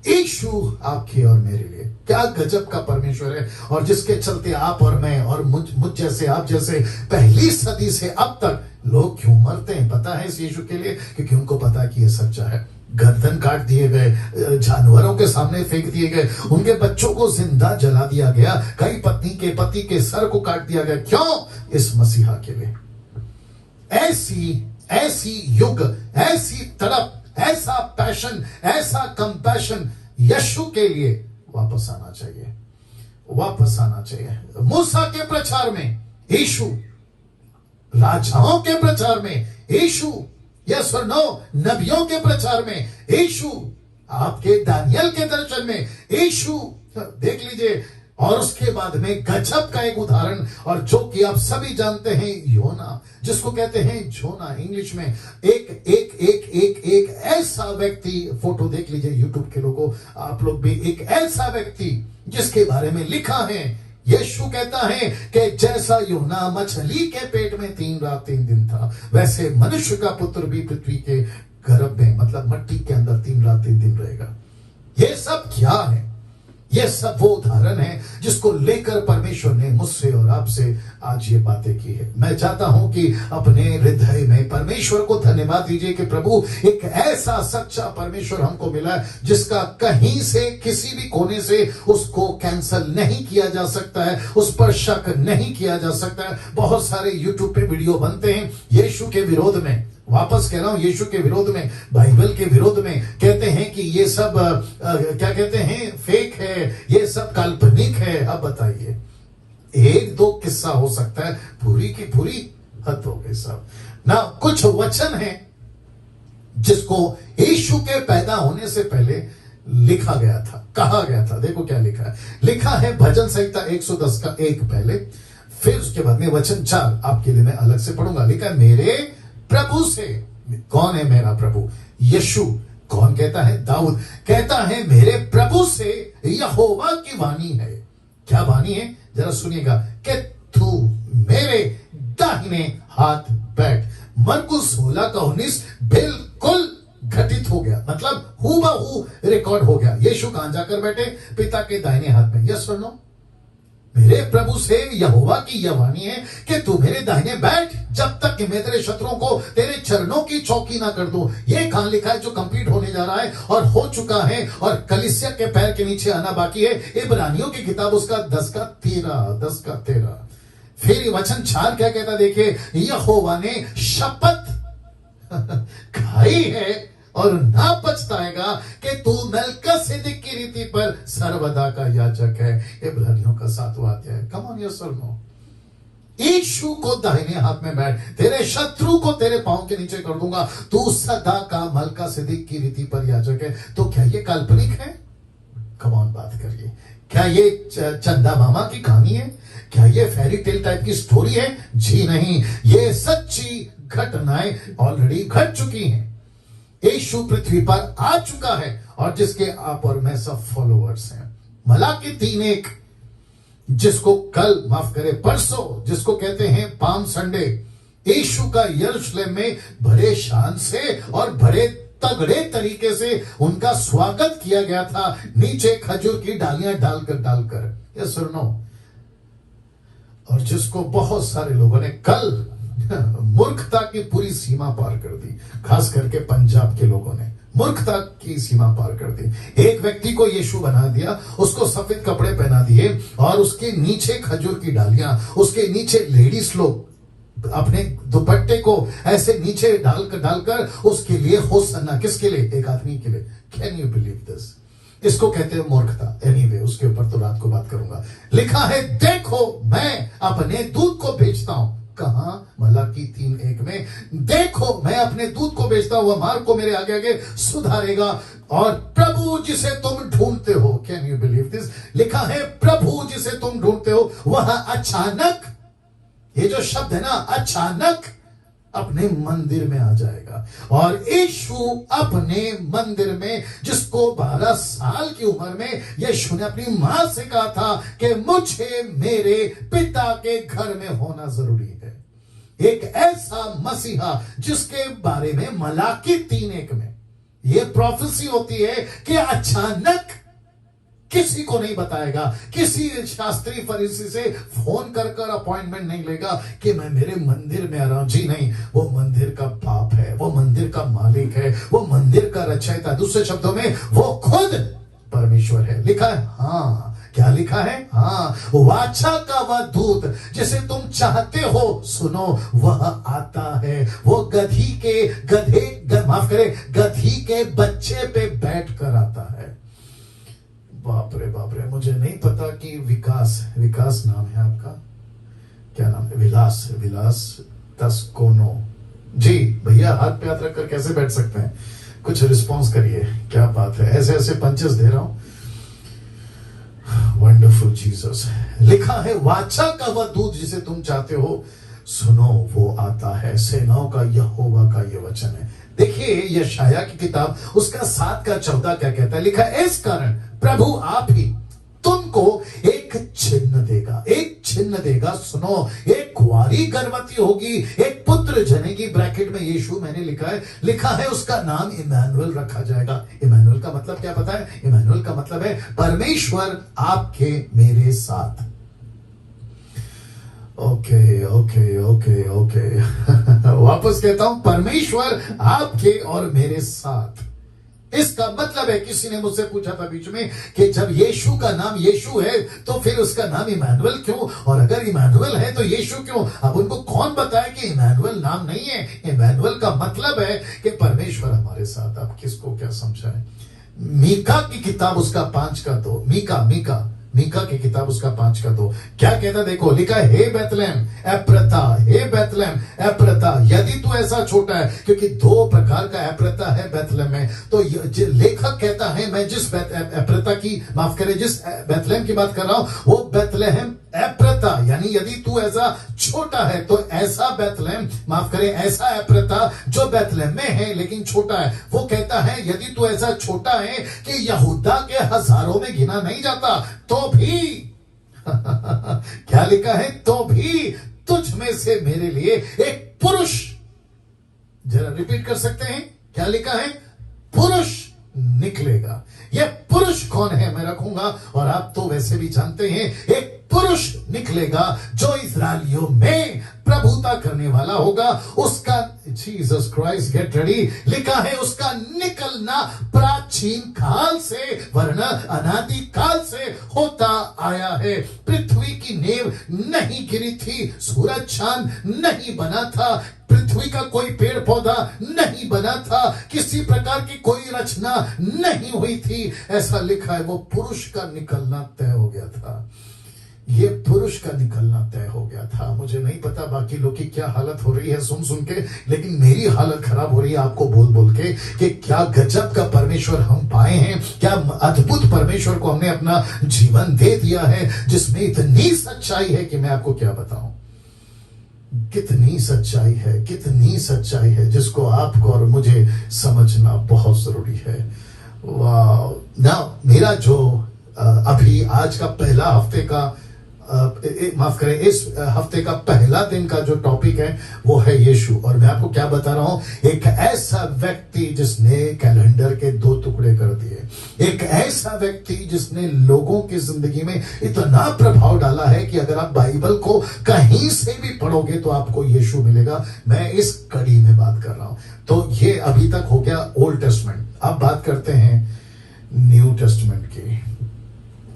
S1: यीशु आपके और मेरे लिए क्या गजब का परमेश्वर है, और जिसके चलते आप और मैं और मुझ जैसे, आप जैसे पहली सदी से अब तक लोग क्यों मरते हैं पता है इस यीशु के लिए? क्योंकि उनको पता है कि ये सच्चा है। गर्दन काट दिए गए, जानवरों के सामने फेंक दिए गए, उनके बच्चों को जिंदा जला दिया गया, कई पत्नी के पति के सर को काट दिया गया। क्यों? इस मसीहा के लिए। ऐसी युग, ऐसी तड़प, ऐसा पैशन, ऐसा कंपैशन यीशु के लिए वापस आना चाहिए, वापस आना चाहिए। मूसा के प्रचार में यीशु, राजाओं के प्रचार में यीशु, यस और नो? नबियों के प्रचार में यीशु, आपके दानियल के दर्शन में यीशु। देख लीजिए। और उसके बाद में गजब का एक उदाहरण, और जो कि आप सभी जानते हैं, योना, जिसको कहते हैं जोना इंग्लिश में। एक ऐसा व्यक्ति, फोटो देख लीजिए यूट्यूब के लोगों, आप लोग भी, एक ऐसा व्यक्ति जिसके बारे में लिखा है, यीशु कहता है कि जैसा योना मछली के पेट में 3 रात 3 दिन था, वैसे मनुष्य का पुत्र भी पृथ्वी के गर्भ में, मतलब मट्टी के अंदर 3 रात 3 दिन रहेगा। ये सब क्या है? ये सब वो उदाहरण है जिसको लेकर परमेश्वर ने मुझसे और आपसे आज ये बातें की है। मैं चाहता हूं कि अपने हृदय में परमेश्वर को धन्यवाद दीजिए कि प्रभु एक ऐसा सच्चा परमेश्वर हमको मिला जिसका कहीं से किसी भी कोने से उसको कैंसल नहीं किया जा सकता है, उस पर शक नहीं किया जा सकता है। बहुत सारे यूट्यूब पे वीडियो बनते हैं यीशु के विरोध में, वापस कह रहा हूं, यीशु के विरोध में, बाइबल के विरोध में, कहते हैं कि ये सब क्या कहते हैं, फेक है, ये सब काल्पनिक है। अब बताइए, एक दो किस्सा हो सकता है, पूरी की पूरी हद हो गई सब ना। कुछ वचन है जिसको यीशु के पैदा होने से पहले लिखा गया था, कहा गया था। देखो क्या लिखा है, लिखा है भजन संहिता 110 का 1 पहले, फिर उसके बाद में वचन 4 आपके लिए मैं अलग से पढ़ूंगा। लिखा है मेरे प्रभु से। कौन है मेरा प्रभु? यीशु। कौन कहता है? दाऊद कहता है मेरे प्रभु से यहोवा की वाणी है। क्या वाणी है? जरा सुनिएगा, कि तू मेरे दाहिने हाथ बैठ। मरकुस 16:19 बिल्कुल घटित हो गया, मतलब हूबहू रिकॉर्ड हो गया। यीशु कहां जाकर बैठे? पिता के दाहिने हाथ में। यस और नो? मेरे प्रभु से यहोवा की यह वाणी है कि तू मेरे दाहिने बैठ जब तक कि मैं तेरे शत्रुओं को तेरे चरणों की चौकी ना कर दूं। ये कहां लिखा है जो कंप्लीट होने जा रहा है और हो चुका है और कलीसिया के पैर के नीचे आना बाकी है? इब्रानियों की किताब उसका 10:13। फिर वचन 4 क्या कहता? देखिए, यहोवा ने शपथ खाई है और ना पछताएगा कि तू मेल्किसेदेक की रीति पर सर्वदा का याजक है। इब्रानियों का 7वां अध्याय। कम ऑन यस और नो? यीशु को दाहिने हाथ में बैठ, तेरे शत्रु को तेरे पांव के नीचे कर दूंगा, तू सदा का मेल्किसेदेक की रीति पर याजक है। तो क्या ये काल्पनिक है? कम ऑन, बात करिए। क्या ये चंदा मामा की कहानी है? क्या ये फेरी टेल टाइप की स्टोरी है? जी नहीं, ये सच्ची घटनाएं ऑलरेडी घट चुकी हैं। यीशु पृथ्वी पर आ चुका है और जिसके आप और मैं सब फॉलोअर्स हैं। मलाकी 3:1 जिसको कल, माफ करे परसों, जिसको कहते हैं पाम संडे, यीशु का यरूशलेम में बड़े शान से और बड़े तगड़े तरीके से उनका स्वागत किया गया था, नीचे खजूर की डालियां डालकर। ये सुनो, और जिसको बहुत सारे लोगों ने कल मूर्खता की पूरी सीमा पार कर दी, खास करके पंजाब के लोगों ने मूर्खता की सीमा पार कर दी। एक व्यक्ति को यीशु बना दिया, उसको सफेद कपड़े पहना दिए और उसके नीचे खजूर की डालियां, उसके नीचे लेडीज लोग अपने दुपट्टे को ऐसे नीचे डालकर उसके लिए होसन्ना, किसके लिए? एक आदमी के लिए। Can you believe this? इसको कहते हैं मूर्खता। एनीवे, उसके ऊपर तो रात को बात करूंगा। लिखा है, देखो मैं अपने दूत को भेजता हूं। कहां? मलाकी 3:1 में, देखो मैं अपने दूत को भेजता हूं, वह मार्ग को मेरे आगे आगे सुधारेगा। और प्रभु जिसे तुम ढूंढते हो, कैन यू बिलीव दिस? लिखा है प्रभु जिसे तुम ढूंढते हो वह अचानक, ये जो शब्द है ना, अचानक अपने मंदिर में आ जाएगा। और यीशु अपने मंदिर में, जिसको 12 साल की उम्र में यीशु ने अपनी मां से कहा था कि मुझे मेरे पिता के घर में होना जरूरी है, एक ऐसा मसीहा जिसके बारे में मलाकी 3:1 में यह प्रोफेसी होती है कि अचानक, किसी को नहीं बताएगा, किसी शास्त्री फरीसी से फोन कर अपॉइंटमेंट नहीं लेगा कि मैं मेरे मंदिर में आ रहा हूं। जी नहीं, वो मंदिर का बाप है, वो मंदिर का मालिक है, वो मंदिर का रचयिता। दूसरे शब्दों में वो खुद परमेश्वर है। लिखा है, हाँ, क्या लिखा है? हाँ, वाचा का वह दूत जिसे तुम चाहते हो, सुनो, वह आता है। वो गधी के बच्चे पे बैठ कर आता है। बाप रे, मुझे नहीं पता कि विकास नाम है आपका, क्या नाम है? विलास तस्कोनो। जी भैया, हाथ पे हाथ रखकर कैसे बैठ सकते हैं? कुछ रिस्पॉन्स करिए। क्या बात है, ऐसे पंचेस दे रहा हूं। Wonderful Jesus. लिखा है, वाचा का वह दूत जिसे तुम चाहते हो, सुनो, वो आता है। सेनाओं का यहोवा का यह वचन है। देखिए, यशाया की किताब उसका 7:14 क्या कहता है? लिखा है, इस कारण प्रभु आप ही तुमको एक चिन्ह देगा। सुनो, एक कुंवारी गर्भवती होगी, एक पुत्र जनेगी। ब्रैकेट में यीशु मैंने लिखा है, उसका नाम इमैनुअल रखा जाएगा। इमैनुअल इमैनुअल का मतलब क्या पता है? इमैनुअल का मतलब है परमेश्वर आपके मेरे साथ। ओके ओके ओके ओके वापस कहता हूं, परमेश्वर आपके और मेरे साथ। इसका मतलब है, किसी ने मुझसे पूछा था बीच में कि जब यीशु का नाम यीशु है तो फिर उसका नाम इमैनुअल क्यों, और अगर इमैनुअल है तो यीशु क्यों? अब उनको कौन बताए कि इमैनुअल नाम नहीं है, इमैनुअल का मतलब है कि परमेश्वर हमारे साथ। आप किसको क्या समझाएं? मीका की किताब उसका 5:2, मीका की किताब उसका 5:2 क्या कहता? देखो लिखा है, हे बैतलहम एप्रता, हे बैतलहम एप्रता, यदि तू ऐसा छोटा है, क्योंकि 2 प्रकार का एप्रता है बैतलहम में। तो लेखक कहता है, मैं जिस एप्रता की, माफ करें, जिस बैतलहम की बात कर रहा हूं वो बैतलहम एप्रता, यानी यदि तू ऐसा छोटा है तो ऐसा बैतलहम, माफ करें, ऐसा एप्रता जो बैतलहम में है लेकिन छोटा है। वो कहता है यदि तू ऐसा छोटा है कि यहूदा के हजारों में गिना नहीं जाता, तो भी क्या लिखा है? तो भी तुझ में से मेरे लिए एक पुरुष, जरा रिपीट कर सकते हैं, क्या लिखा है? पुरुष निकलेगा। यह पुरुष कौन है मैं रखूंगा, और आप तो वैसे भी जानते हैं, एक पुरुष निकलेगा जो इस्राएलियों में प्रभुता करने वाला होगा। उसका, जीसस क्राइस्ट, गेट रेडी, लिखा है उसका निकलना प्राचीन काल से वरना अनादि काल से होता आया है। पृथ्वी की नींव नहीं गिरी थी, सूरज चांद नहीं बना था, पृथ्वी का कोई पेड़ पौधा नहीं बना था, किसी प्रकार की कोई रचना नहीं हुई थी। ऐसा लिखा है, वो पुरुष का निकलना तय हो गया था। ये पुरुष का निकलना तय हो गया था। मुझे नहीं पता बाकी लोग की क्या हालत हो रही है सुन सुन के, लेकिन मेरी हालत खराब हो रही है आपको बोल बोल के कि क्या गजब का परमेश्वर हम पाए हैं, क्या अद्भुत परमेश्वर को हमने अपना जीवन दे दिया है, जिसमें इतनी सच्चाई है कि मैं आपको क्या बताऊं। कितनी सच्चाई है, कितनी सच्चाई है, जिसको आपको और मुझे समझना बहुत जरूरी है। वाह ना, मेरा जो अभी आज का पहला हफ्ते का, माफ करें, इस हफ्ते का पहला दिन का जो टॉपिक है वो है यीशु। और मैं आपको क्या बता रहा हूं, एक ऐसा व्यक्ति जिसने कैलेंडर के 2 टुकड़े कर दिए, एक ऐसा व्यक्ति जिसने लोगों की जिंदगी में इतना प्रभाव डाला है कि अगर आप बाइबल को कहीं से भी पढ़ोगे तो आपको यीशु मिलेगा। मैं इस कड़ी में बात कर रहा हूं। तो ये अभी तक हो गया ओल्ड टेस्टमेंट। अब बात करते हैं न्यू टेस्टमेंट की,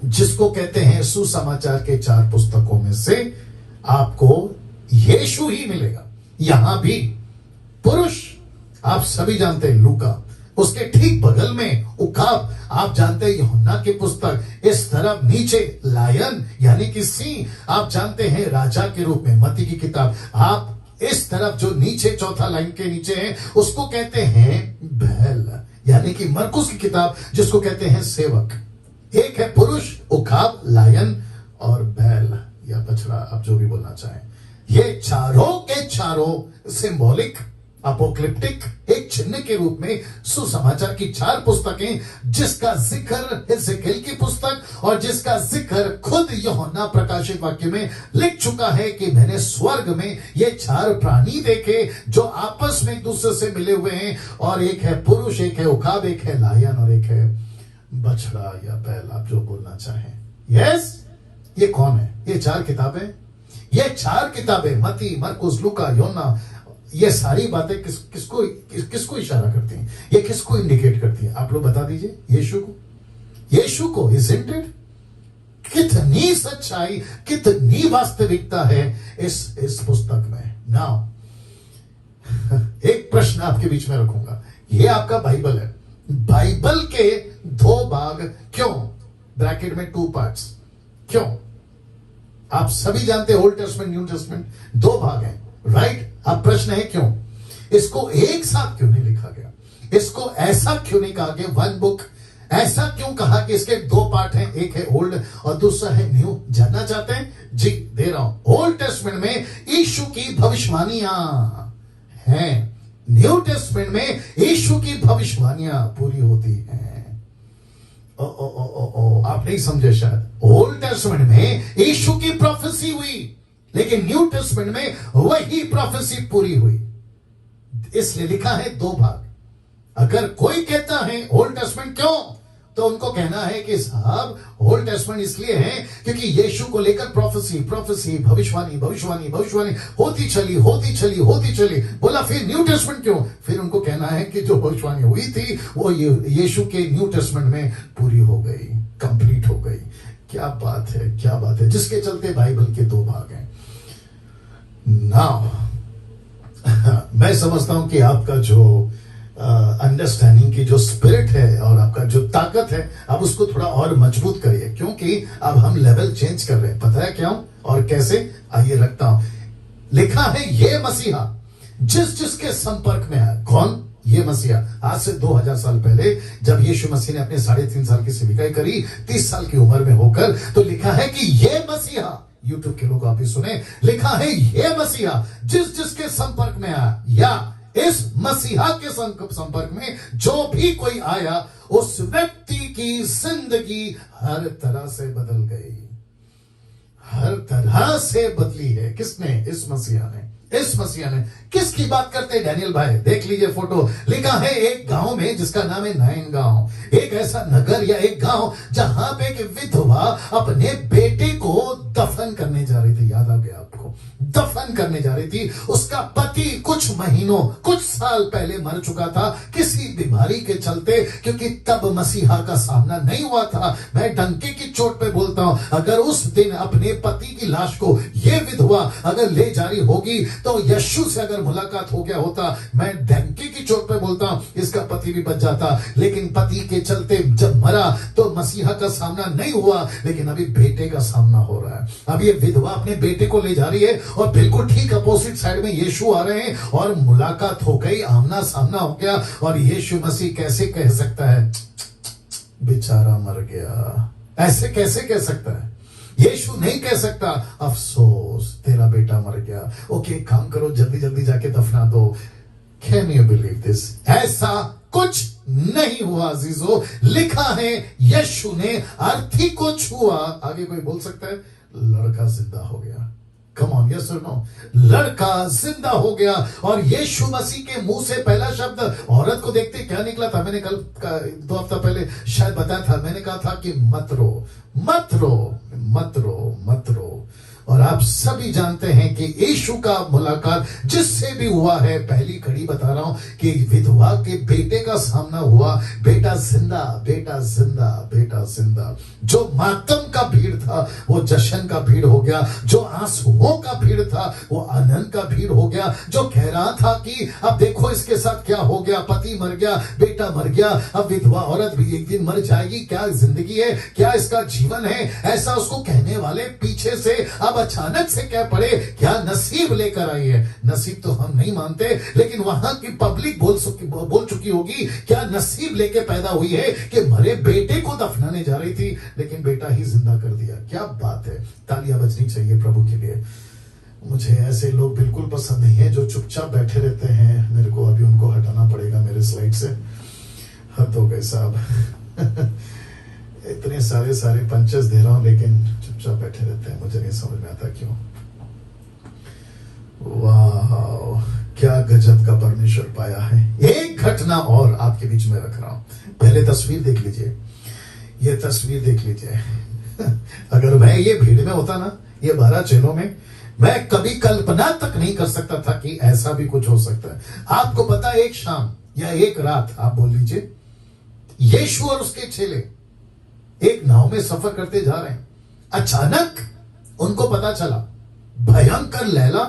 S1: जिसको कहते हैं सुसमाचार के 4 पुस्तकों में से आपको यीशु ही मिलेगा। यहां भी पुरुष आप सभी जानते हैं, लूका, उसके ठीक बगल में उकाब, आप जानते हैं यूहन्ना की पुस्तक, इस तरफ नीचे लायन यानी कि सिंह, आप जानते हैं राजा के रूप में मत्ती की किताब, आप इस तरफ जो नीचे चौथा लाइन के नीचे है उसको कहते हैं बैल, यानी कि मरकुस की किताब जिसको कहते हैं सेवक। एक है पुरुष, उकाब, लायन और बैल या बछड़ा, आप जो भी बोलना चाहें। ये चारों के चारों सिंबॉलिक, अपोक्लिप्टिक, एक चिन्ह के रूप में सुसमाचार की 4 पुस्तकें, जिसका जिक्र हिजकिय्याह की पुस्तक और जिसका जिक्र खुद यूहन्ना प्रकाशित वाक्य में लिख चुका है कि मैंने स्वर्ग में ये 4 प्राणी देखे जो आपस में एक दूसरे से मिले हुए हैं, और एक है पुरुष, एक है उकाब, एक है लायन और एक है बछड़ा या बैल, आप जो बोलना चाहें। यस, ये कौन है? ये 4 किताबें, ये 4 किताबें मत्ती, मरकुस, लूका, यूहन्ना, ये सारी बातें किसको इशारा करती हैं? ये किसको इंडिकेट करती हैं? आप लोग बता दीजिए। यीशु को, यीशु को। Isn't it? कितनी सच्चाई, कितनी वास्तविकता है इस पुस्तक में। नाउ एक प्रश्न आपके बीच में रखूंगा, ये आपका बाइबल है, बाइबल के 2 भाग क्यों? ब्रैकेट में 2 पार्ट्स क्यों? आप सभी जानते हैं ओल्ड टेस्टमेंट, न्यू टेस्टमेंट 2 भाग हैं, राइट? अब प्रश्न है क्यों? इसको एक साथ क्यों नहीं लिखा गया? इसको ऐसा क्यों नहीं कहा गया 1 बुक? ऐसा क्यों कहा कि इसके 2 पार्ट हैं, एक है ओल्ड और दूसरा है न्यू? जानना चाहते हैं? जी दे रहा हूं। ओल्ड टेस्टमेंट में यीशु की भविष्यवाणियां हैं, न्यू टेस्टमेंट में यीशु की भविष्यवाणियां पूरी होती हैं। आप नहीं समझे शायद। ओल्ड टेस्टमेंट में यीशु की प्रोफेसी हुई, लेकिन न्यू टेस्टमेंट में वही प्रोफेसी पूरी हुई। इसलिए लिखा है 2 भाग। अगर कोई कहता है ओल्ड टेस्टमेंट क्यों, तो उनको कहना है कि साहब ओल्ड टेस्टमेंट इसलिए है क्योंकि यीशु को लेकर प्रोफेसी प्रोफेसी भविष्यवाणी भविष्यवाणी भविष्यवाणी होती चली होती चली होती चली। बोला फिर न्यू टेस्टमेंट क्यों? फिर उनको कहना है कि जो भविष्यवाणी हुई थी वो यीशु के न्यू टेस्टमेंट में पूरी हो गई, कंप्लीट हो गई। क्या बात है, क्या बात है, जिसके चलते बाइबल के दो भाग हैं। नाउ मैं समझता हूं कि आपका जो अंडरस्टैंडिंग की जो स्पिरिट है और आपका जो ताकत है, अब उसको थोड़ा और मजबूत करिए, क्योंकि अब हम लेवल चेंज कर रहे हैं। पता है क्यों और कैसे? आइए रखता हूं। लिखा है ये मसीहा जिस जिसके संपर्क में आया। कौन? ये मसीहा। आज से 2000 साल पहले जब यीशु मसीह ने अपने 3.5 साल की सेविकाई करी, 30 साल की उम्र में होकर, तो लिखा है कि ये मसीहा, यूट्यूब के लोग आप भी सुने, लिखा है ये मसीहा जिस जिसके संपर्क में आया, या इस मसीहा के संपर्क में जो भी कोई आया, उस व्यक्ति की जिंदगी हर तरह से बदल गई, हर तरह से बदली है। किसने? इस मसीहा ने। इस मसीहा ने। किसकी बात करते हैं डैनियल भाई? देख लीजिए फोटो। लिखा है एक गांव में जिसका नाम है नाइन गांव, एक ऐसा नगर या एक गांव जहां पे एक विधवा अपने बेटे को दफन करने जा रही थी। याद आ गया आपको? दफन करने जा रही थी। उसका पति कुछ महीनों, कुछ साल पहले मर चुका था किसी बीमारी के चलते, क्योंकि तब मसीहा का सामना नहीं हुआ था। मैं डंके की चोट पे बोलता हूं, अगर उस दिन अपने पति की लाश को यह विधवा अगर ले जा रही होगी, तो यीशु से अगर मुलाकात हो गया होता, मैं डंके की चोट पे बोलता हूं, इसका पति भी बच जाता। लेकिन पति के चलते जब मरा तो मसीहा का सामना नहीं हुआ, लेकिन अभी बेटे का सामना हो रहा है। अब ये विधवा अपने बेटे को ले जा रही है और बिल्कुल ठीक अपोजिट साइड में यीशु आ रहे हैं और मुलाकात हो गई, आमना सामना हो गया। और यीशु मसीह कैसे कह सकता है बेचारा मर गया? ऐसे कैसे कह सकता है? यीशु नहीं कह सकता अफसोस तेरा बेटा मर गया, ओके काम करो जल्दी जल्दी जाके दफना दो। Can you believe this? ऐसा कुछ नहीं हुआ अजीजों। लिखा है यीशु ने अर्थी को छुआ। आगे कोई बोल सकता है? लड़का जिंदा हो गया। कम ऑन, यस और नो? लड़का जिंदा हो गया। और यीशु मसीह के मुंह से पहला शब्द औरत को देखते क्या निकला था? मैंने कल 2 हफ्ता पहले शायद बताया था, मैंने कहा था कि मत रो मत रो मत रो मत रो। और आप सभी जानते हैं कि यीशु का मुलाकात जिससे भी हुआ है, पहली कड़ी बता रहा हूं कि विधवा के बेटे का सामना हुआ। बेटा जिंदा, बेटा जिंदा, बेटा जिंदा। जो मातम का भीड़ था वो जश्न का भीड़ हो गया, जो आंसुओं का भीड़ था वो आनंद का भीड़ हो गया। जो कह रहा था कि अब देखो इसके साथ क्या हो गया, पति मर गया, बेटा मर गया, अब विधवा औरत भी एक दिन मर जाएगी, क्या जिंदगी है, क्या इसका जीवन है, ऐसा उसको कहने वाले पीछे से अब अचानक से कह पड़े क्या नसीब लेकर आई है। नसीब तो हम नहीं मानते, लेकिन वहां की पब्लिक बोल चुकी होगी क्या नसीब लेके पैदा हुई है कि मरे बेटे को दफनाने जा रही थी, लेकिन बेटा ही जिंदा कर दिया। क्या बात है, तालियां बजनी चाहिए प्रभु के लिए। मुझे ऐसे लोग बिल्कुल पसंद नहीं है जो चुपचाप बैठे रहते हैं। मेरे को अभी उनको हटाना पड़ेगा मेरे स्लाइड से। हद हो गए साहब इतने सारे पंचेस दे रहा हूं लेकिन चुपचाप बैठे रहते हैं। मुझे नहीं समझ में आता क्यों। वाह, क्या गजब का परमेश्वर पाया है। एक घटना और आपके बीच में रख रहा हूं। पहले तस्वीर देख लीजिए, ये तस्वीर देख लीजिए अगर मैं ये भीड़ में होता ना, ये 12 चेलों में, मैं कभी कल्पना तक नहीं कर सकता था कि ऐसा भी कुछ हो सकता है। आपको पता है, एक शाम या एक रात आप बोल लीजिए, यीशु और उसके चेले एक नाव में सफर करते जा रहे हैं। अचानक उनको पता चला भयंकर लैला,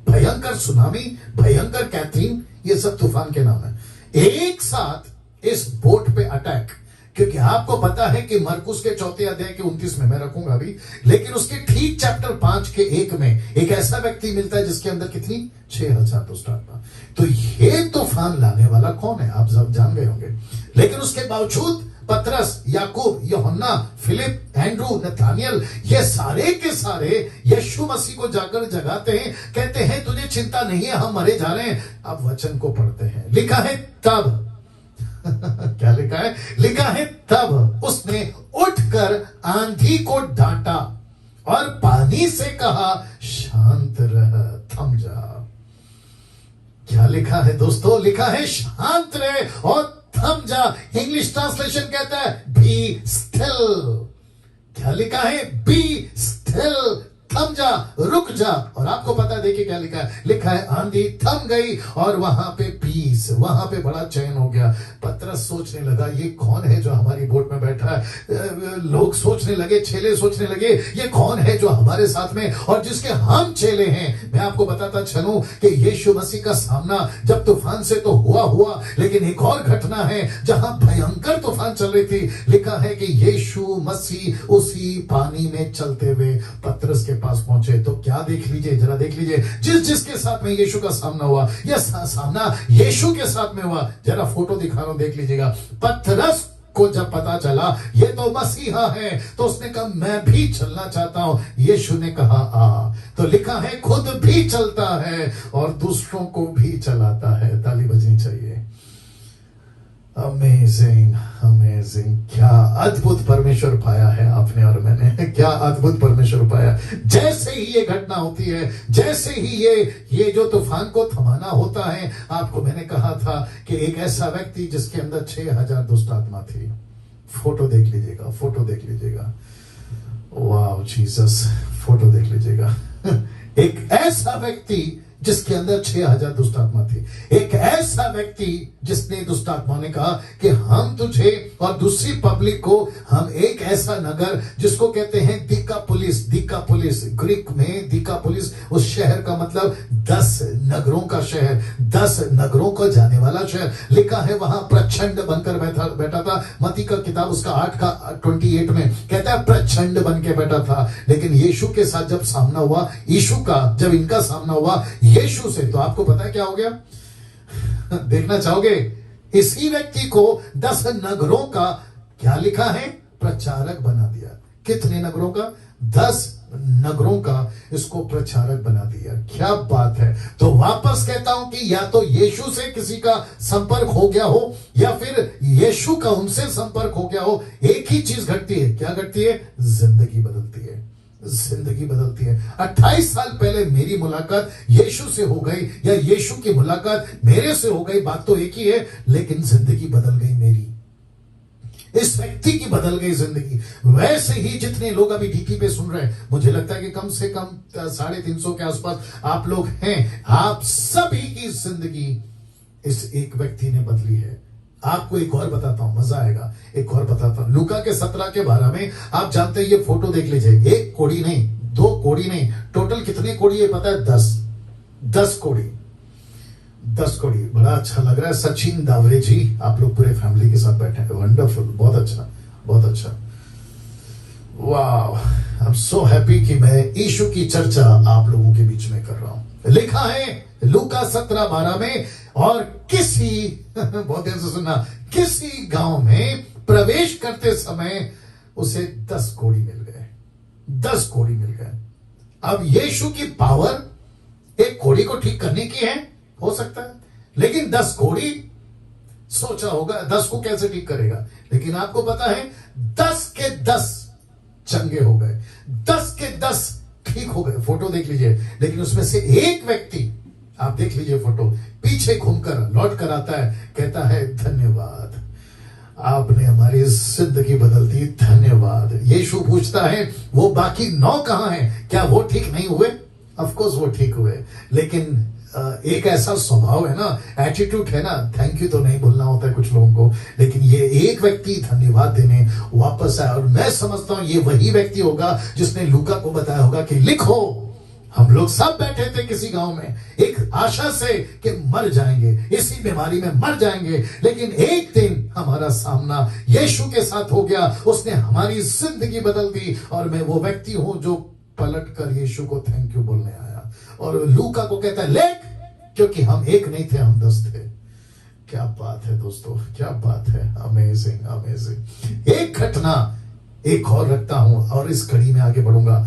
S1: भयंकर सुनामी, भयंकर कैथरीन, ये सब तूफान के नाम है, एक साथ इस बोट पे अटैक। क्योंकि आपको पता है कि मरकुस के 4 अध्याय के 29 में मैं रखूंगा अभी, लेकिन उसके ठीक चैप्टर 5 के 1 में एक ऐसा व्यक्ति मिलता है जिसके अंदर कितनी 6000 दुष्ट आत्मा। तो ये तूफान लाने वाला कौन है आप सब जान गए होंगे। लेकिन उसके बावजूद पतरस, याकूब, यूहन्ना, फिलिप, एंड्रू, नथानियल, ये सारे के सारे यीशु मसीह को जाकर जगाते हैं, कहते हैं तुझे चिंता नहीं है, हम मरे जा रहे हैं। अब वचन को पढ़ते हैं, लिखा है तब क्या लिखा है? लिखा है तब उसने उठकर आंधी को डांटा और पानी से कहा शांत रह, थम जा। क्या लिखा है दोस्तों? लिखा है शांत रहे और थम जा। इंग्लिश ट्रांसलेशन कहता है बी स्टिल। क्या लिखा है? बी स्टिल, थम जा, रुक जा। और आपको पता है, देखिए क्या लिखा है, लिखा है आंधी थम गई और वहां पे पीस, वहां पे बड़ा चैन हो गया। पतरस सोचने लगा ये कौन है जो हमारी बोट में बैठा है। लोग सोचने लगे, चेले सोचने लगे ये कौन है जो हमारे साथ में और जिसके हम चेले हैं। मैं आपको बताता चलूं कि यीशु मसीह का सामना जब तूफान से तो हुआ, लेकिन एक और घटना है जहां भयंकर तूफान चल रही थी। लिखा है कि यीशु मसीह उसी पानी में चलते हुए पतरस के पास पहुंचे। तो क्या देख लीजिए, जरा देख लीजिए, जिसके साथ में यीशु का सामना हुआ, यह सामना यीशु के साथ में हुआ। जरा फोटो दिखा रहा हूं, देख लीजिएगा। पतरस को जब पता चला ये तो मसीहा है, तो उसने कहा मैं भी चलना चाहता हूं। यीशु ने कहा आ। तो लिखा है खुद भी चलता है और दूसरों को भी चलाता है। ताली बजनी चाहिए। Amazing, amazing. क्या अद्भुत परमेश्वर पाया है आपने और मैंने, क्या अद्भुत परमेश्वर पाया। जैसे ही ये घटना होती है, जैसे ही ये जो तूफान को थमाना होता है, आपको मैंने कहा था कि एक ऐसा व्यक्ति जिसके अंदर 6000 दुष्ट आत्मा थी। फोटो देख लीजिएगा, फोटो देख लीजिएगा। वाह जीसस, फोटो देख लीजिएगा। एक ऐसा व्यक्ति जिसके अंदर 6000 दुष्ट आत्मा थी। एक ऐसा व्यक्ति जिसने दुष्ट आत्मा ने कहा कि हम तुझे और दूसरी पब्लिक को, हम एक ऐसा नगर जिसको कहते हैं दिकापुलिस, ग्रीक में दिकापुलिस, उस शहर का मतलब 10 नगरों का शहर, 10 नगरों को जाने वाला शहर। लिखा है वहां प्रचंड बनकर बैठा था। मत्ती का किताब उसका 8 का 28 में कहता है प्रचंड बन के बैठा था। लेकिन यीशु के साथ जब सामना हुआ, यीशु का जब इनका सामना हुआ यीशु से, तो आपको पता है क्या हो गया? देखना चाहोगे? इसी व्यक्ति को 10 नगरों का क्या लिखा है? प्रचारक बना दिया। कितने नगरों का? 10 नगरों का इसको प्रचारक बना दिया। क्या बात है। तो वापस कहता हूं कि या तो यीशु से किसी का संपर्क हो गया हो या फिर यीशु का उनसे संपर्क हो गया हो, एक ही चीज घटती है। क्या घटती है? जिंदगी बदलती है, जिंदगी बदलती है। 28 साल पहले मेरी मुलाकात यीशु से हो गई या यीशु की मुलाकात मेरे से हो गई, बात तो एक ही है, लेकिन जिंदगी बदल गई मेरी, इस व्यक्ति की बदल गई जिंदगी। वैसे ही जितने लोग अभी डीटी पे सुन रहे हैं, मुझे लगता है कि कम से कम 350 के आसपास आप लोग हैं। आप सभी की जिंदगी इस एक व्यक्ति ने बदली है। आपको एक और बताता हूं, मजा आएगा। एक और बताता हूं, लूका के 17 के 12 में आप जानते हैं, ये फोटो देख लीजिए। एक कोड़ी नहीं, 2 कोड़ी नहीं, टोटल कितने कोड़ी है पता है? 10 कोड़ी, 10 कोड़ी। बड़ा अच्छा लग रहा है। सचिन दावरे जी, आप लोग पूरे फैमिली के साथ बैठे हैं। वंडरफुल, बहुत अच्छा, बहुत अच्छा। वाह, आई एम सो हैप्पी कि मैं यीशु की चर्चा आप लोगों के बीच में कर रहा हूं। लिखा है लूका 17:12 में, और किसी बहुत ध्यान से सुनना, किसी गांव में प्रवेश करते समय उसे 10 कोड़ी मिल गए। 10 कोड़ी मिल गए। अब यीशु की पावर एक कोड़ी को ठीक करने की है, हो सकता है, लेकिन 10 कोड़ी, सोचा होगा 10 को कैसे ठीक करेगा, लेकिन आपको पता है 10 के 10 चंगे हो गए, 10 के 10 ठीक हो गए। फोटो देख लीजिए। लेकिन उसमें से एक व्यक्ति, आप देख लीजिए फोटो, पीछे घूमकर लौट कर आता है, कहता है धन्यवाद, आपने हमारी जिंदगी बदल दी, धन्यवाद। यीशु पूछता है वो बाकी 9 कहां हैं? क्या वो ठीक नहीं हुए? ऑफ कोर्स वो ठीक हुए, लेकिन एक ऐसा स्वभाव है ना, एटीट्यूड है ना, थैंक यू तो नहीं बोलना होता है कुछ लोगों को, लेकिन ये एक व्यक्ति धन्यवाद देने वापस आया। और मैं समझता हूं ये वही व्यक्ति होगा जिसने लूका को बताया होगा कि लिखो, हम लोग सब बैठे थे किसी गांव में एक आशा से कि मर जाएंगे, इसी बीमारी में मर जाएंगे, लेकिन एक दिन हमारा सामना यीशु के साथ हो गया, उसने हमारी जिंदगी बदल दी। और मैं वो व्यक्ति हूं जो पलट कर यीशु को थैंक यू बोलने आया। और लूका को कहता है लेख, क्योंकि हम एक नहीं थे, हम 10 थे। क्या बात है दोस्तों, क्या बात है। Amazing, amazing. एक घटना एक और रखता हूं और इस कड़ी में आगे बढ़ूंगा।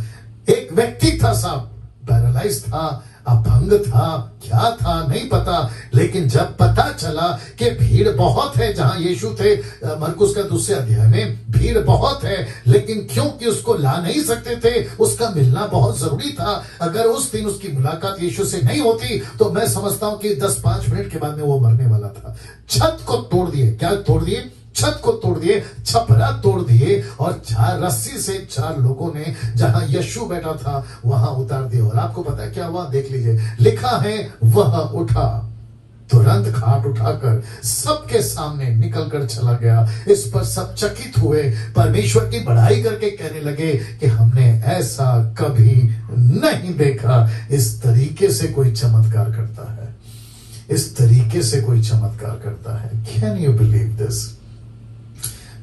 S1: एक व्यक्ति था साहब, पैरालाइज था, अपंग था, क्या था नहीं पता, लेकिन जब पता चला कि भीड़ बहुत है, जहां यीशु थे मरकुस का 2 अध्याय में, भीड़ बहुत है, लेकिन क्योंकि उसको ला नहीं सकते थे, उसका मिलना बहुत जरूरी था। अगर उस दिन उसकी मुलाकात यीशु से नहीं होती तो मैं समझता हूं कि 10-5 मिनट के बाद में वो मरने वाला था। छत को तोड़ दिए, क्या तोड़ दिए? छत को तोड़ दिए, छपरा तोड़ दिए, और 4 रस्सी से 4 लोगों ने जहां यीशु बैठा था वहां उतार दिया। और आपको पता है क्या हुआ? देख लीजिए, लिखा है वह उठा, तुरंत खाट उठाकर सबके सामने निकल कर चला गया। इस पर सब चकित हुए, परमेश्वर की बड़ाई करके कहने लगे कि हमने ऐसा कभी नहीं देखा। इस तरीके से कोई चमत्कार करता है, इस तरीके से कोई चमत्कार करता है। Can you believe this?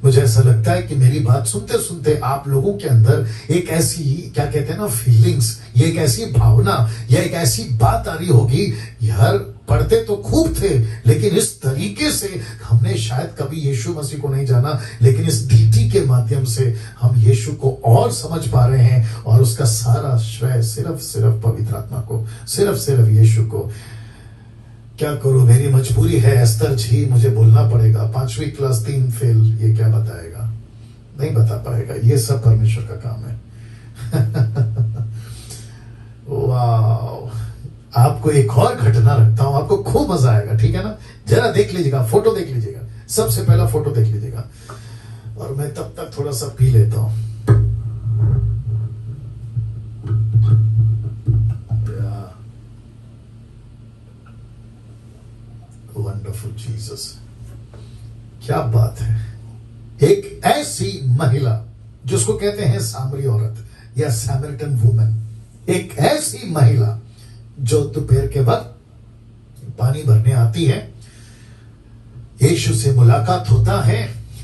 S1: मुझे ऐसा लगता है कि मेरी बात सुनते सुनते आप लोगों के अंदर एक ऐसी, क्या कहते हैं ना, फीलिंग्स, ये एक ऐसी भावना या एक ऐसी बात आ रही होगी, यार पढ़ते तो खूब थे, लेकिन इस तरीके से हमने शायद कभी यीशु मसीह को नहीं जाना, लेकिन इस डीटी के माध्यम से हम यीशु को और समझ पा रहे हैं, और उसका सारा श्रेय सिर्फ पवित्र आत्मा को, सिर्फ यीशु को। क्या करूं, मेरी मजबूरी है एस्तर जी, मुझे बोलना पड़ेगा। 5वीं क्लास 3 फेल, ये क्या बताएगा? नहीं बता पाएगा, ये सब परमेश्वर का काम है। वाह, आपको एक और घटना रखता हूं, आपको खूब मजा आएगा, ठीक है ना? जरा देख लीजिएगा, फोटो देख लीजिएगा, सबसे पहला फोटो देख लीजिएगा, और मैं तब तक थोड़ा सा पी लेता हूं। वंडरफुल जीसस, क्या बात है। एक ऐसी महिला जिसको कहते हैं सामरी औरत या सैमरिटन वुमन, एक ऐसी महिला जो दोपहर के वक्त पानी भरने आती है, यीशु से मुलाकात होता है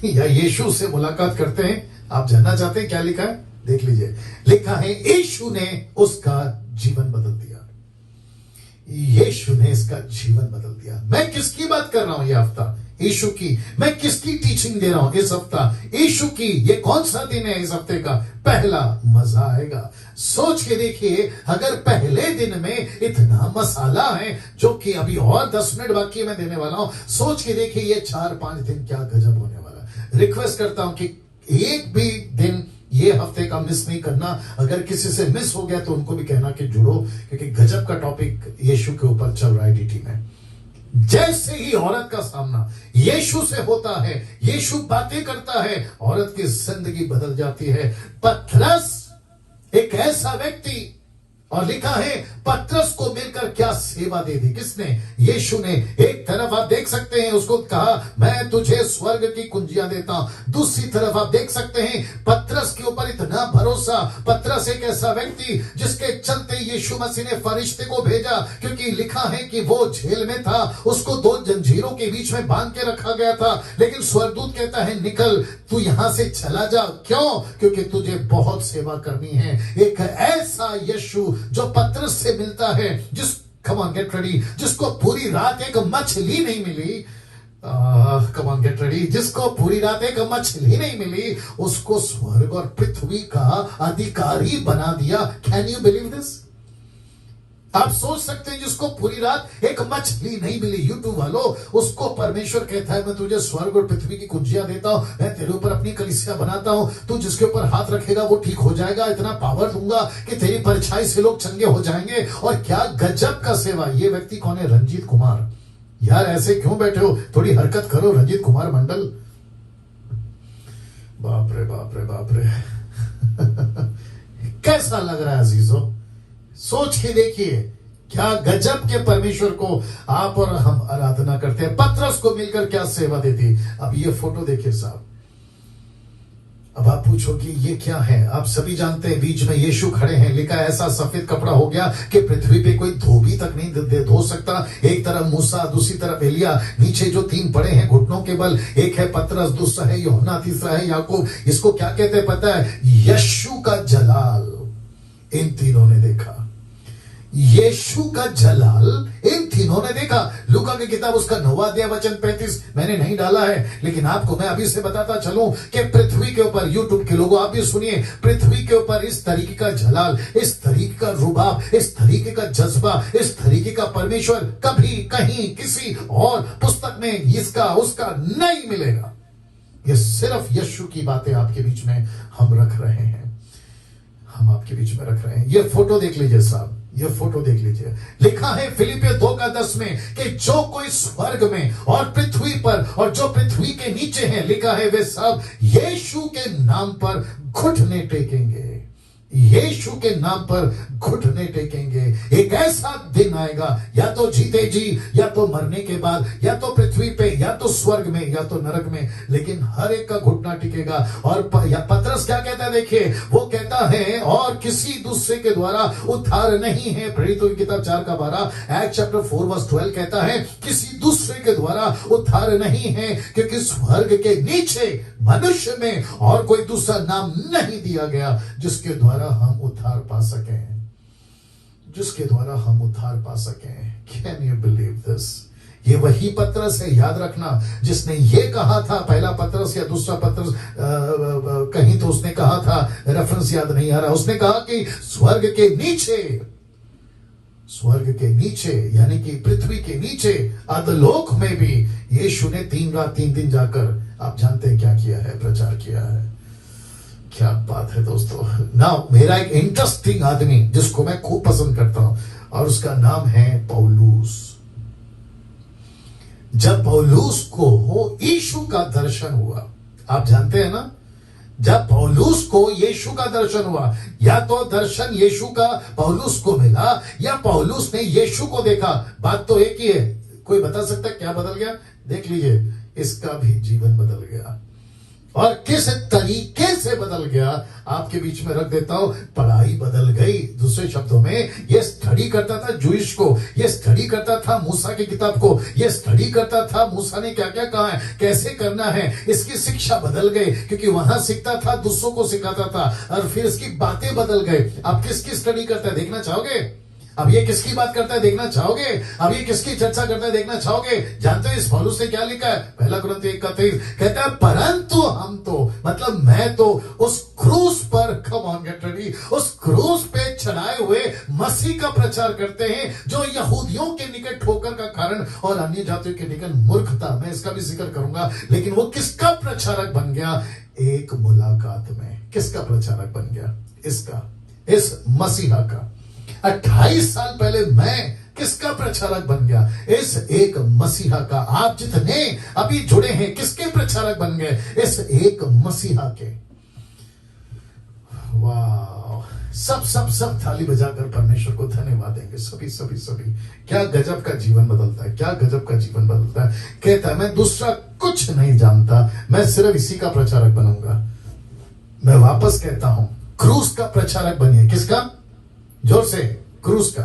S1: या यीशु से मुलाकात करते हैं। आप जानना चाहते हैं क्या लिखा है? देख लीजिए, लिखा है यीशु ने उसका जीवन बदल दिया। यीशु ने इसका जीवन बदल दिया। मैं किसकी बात कर रहा हूं ये हफ्ता? यीशु की। मैं किसकी टीचिंग दे रहा हूं इस हफ्ता? यीशु की। ये कौन सा दिन है इस हफ्ते का? पहला। मजा आएगा। सोच के देखिए, अगर पहले दिन में इतना मसाला है, जो कि अभी और 10 मिनट बाकी मैं देने वाला हूं, सोच के देखिए ये 4-5 दिन क्या गजब होने वाला। रिक्वेस्ट करता हूं कि एक भी दिन ये हफ्ते का मिस नहीं करना। अगर किसी से मिस हो गया तो उनको भी कहना कि जुड़ो, क्योंकि गजब का टॉपिक यीशु के ऊपर चल रहा है डीटी में। जैसे ही औरत का सामना यीशु से होता है, यीशु बातें करता है, औरत की जिंदगी बदल जाती है। पतरस एक ऐसा व्यक्ति, और लिखा है पतरस को मिलकर क्या सेवा दे दी। किसने? यीशु ने। एक तरफ आप देख सकते हैं उसको कहा मैं तुझे स्वर्ग की कुंजियां देता हूं, दूसरी तरफ आप देख सकते हैं पतरस के ऊपर इतना भरोसा। पतरस एक ऐसा व्यक्ति जिसके चलते यीशु मसीह ने फरिश्ते को भेजा, क्योंकि लिखा है कि वो जेल में था, उसको 2 जंजीरों के बीच में बांध के रखा गया था, लेकिन स्वर्गदूत कहता है निकल, तू यहां से चला जा। क्यों? क्योंकि तुझे बहुत सेवा करनी है। एक ऐसा यीशु जो पतरस से मिलता है, जिस कम ऑन गेट रेडी, जिसको पूरी रात एक मछली नहीं मिली। कम ऑन गेट रेडी, जिसको पूरी रात एक मछली नहीं मिली, उसको स्वर्ग और पृथ्वी का अधिकारी बना दिया। Can you believe this? आप सोच सकते हैं जिसको पूरी रात एक मछली नहीं मिली, यूट्यूब वालों, उसको परमेश्वर कहता है मैं तुझे स्वर्ग और पृथ्वी की कुंजियां देता हूं, मैं तेरे ऊपर अपनी कलीसिया बनाता हूं, तू जिसके ऊपर हाथ रखेगा वो ठीक हो जाएगा, इतना पावर दूंगा कि तेरी परछाई से लोग चंगे हो जाएंगे। और क्या गजब का सेवा। ये व्यक्ति कौन है? रंजीत कुमार। यार ऐसे क्यों बैठे हो, थोड़ी हरकत करो रंजीत कुमार मंडल। बाप रे बाप रे बाप रे। कैसा लग रहा है अजीजों? सोच के देखिए, क्या गजब के परमेश्वर को आप और हम आराधना करते हैं। पतरस को मिलकर क्या सेवा देती। अब ये फोटो देखिए साहब। अब आप पूछोगे ये क्या है? आप सभी जानते हैं बीच में यीशु खड़े हैं, लिखा ऐसा सफेद कपड़ा हो गया कि पृथ्वी पे कोई धोबी तक नहीं धो सकता। एक तरफ मूसा, दूसरी तरफ एलिया, नीचे जो 3 पड़े हैं घुटनों के बल, एक है पतरस, दूसरा है यूहन्ना, तीसरा है याकूब। इसको क्या कहते हैं पता है? यीशु का जलाल इन तीनों ने देखा। यीशु का जलाल इन तीनों ने देखा। लूका की किताब उसका 9वां अध्याय वचन 35 मैंने नहीं डाला है, लेकिन आपको मैं अभी से बताता चलूं कि पृथ्वी के ऊपर, यूट्यूब के लोगों आप भी सुनिए, पृथ्वी के ऊपर इस तरीके का जलाल, इस तरीके का रुबाब, इस तरीके का जज्बा, इस तरीके का परमेश्वर कभी कहीं किसी और पुस्तक में इसका उसका नहीं मिलेगा। ये सिर्फ यीशु की बातें आपके बीच में हम रख रहे हैं, हम आपके बीच में रख रहे हैं। ये फोटो देख लीजिए साहब, ये फोटो देख लीजिए। लिखा है फिलिपियों 2:10 में कि जो कोई स्वर्ग में और पृथ्वी पर और जो पृथ्वी के नीचे हैं, लिखा है वे सब यीशु के नाम पर घुटने टेकेंगे। यीशु के नाम पर घुटने टेकेंगे। एक ऐसा दिन आएगा, या तो जीते जी, या तो मरने के बाद, या तो पृथ्वी पे, या तो स्वर्ग में, या तो नरक में, लेकिन हर एक का घुटना टिकेगा। और पतरस क्या कहता है देखिए, वो कहता है और किसी दूसरे के द्वारा उद्धार नहीं है। प्रेरितों की किताब 4:12, एक्ट चैप्टर 4:12 कहता है किसी दूसरे के द्वारा उद्धार नहीं है, क्योंकि स्वर्ग के नीचे मनुष्य में और कोई दूसरा नाम नहीं दिया गया जिसके द्वारा हम उद्धार पा सके, जिसके द्वारा हम उद्धार पा सके। Can you believe this? ये वही पतरस है, याद रखना, जिसने ये कहा था, पहला पतरस या दूसरा पतरस, कहीं तो उसने कहा था, रेफरेंस याद नहीं आ रहा, उसने कहा कि स्वर्ग के नीचे, स्वर्ग के नीचे यानी कि पृथ्वी के नीचे अधोलोक में भी यीशु ने 3 रात 3 दिन जाकर, आप जानते हैं क्या किया है, प्रचार किया है। क्या बात है दोस्तों। ना मेरा एक इंटरेस्टिंग आदमी जिसको मैं खूब पसंद करता हूं, और उसका नाम है पौलुस। जब पौलुस को यीशु का दर्शन हुआ, आप जानते हैं ना, जब पौलुस को यीशु का दर्शन हुआ, या तो दर्शन यीशु का पौलुस को मिला या पौलुस ने यीशु को देखा, बात तो एक ही है। कोई बता सकता है क्या बदल गया? देख लीजिए, इसका भी जीवन बदल गया। और किस तरीके से बदल गया आपके बीच में रख देता हूं। पढ़ाई बदल गई। दूसरे शब्दों में, ये स्टडी करता था जूइश को, ये स्टडी करता था मूसा की किताब को, ये स्टडी करता था मूसा ने क्या क्या कहा है, कैसे करना है, इसकी शिक्षा बदल गई, क्योंकि वहां सीखता था, दूसरों को सिखाता था, और फिर इसकी बातें बदल गई। अब किसकी स्टडी करता है देखना चाहोगे? अब ये किसकी बात करता है देखना चाहोगे? अब ये किसकी चर्चा करता है देखना चाहोगे? जानते हो इस पौलुस ने क्या लिखा है? पहला कुरिन्थियों 1:23 कहता है, परंतु हम तो, मतलब मैं तो उस क्रूस पर, कम ऑन गेट रेडी, उस क्रूस पे चढ़ाए हुए मसीह का प्रचार करते हैं, जो यहूदियों के निकट ठोकर का कारण और अन्य जातियों के निकट मूर्खता। मैं इसका भी जिक्र करूंगा, लेकिन वो किसका प्रचारक बन गया? एक मुलाकात में किसका प्रचारक बन गया? इसका, इस मसीहा का। 28 साल पहले मैं किसका प्रचारक बन गया? इस एक मसीहा का। आप जितने अभी जुड़े हैं, किसके प्रचारक बन गए? इस एक मसीहा के। वाह! सब सब सब थाली बजाकर परमेश्वर को धन्यवाद देंगे, सभी सभी सभी। क्या गजब का जीवन बदलता है, क्या गजब का जीवन बदलता है। कहता है मैं दूसरा कुछ नहीं जानता, मैं सिर्फ इसी का प्रचारक बनूंगा। मैं वापस कहता हूं, क्रूस का प्रचारक बनिए। किसका? जोर से, क्रूस का।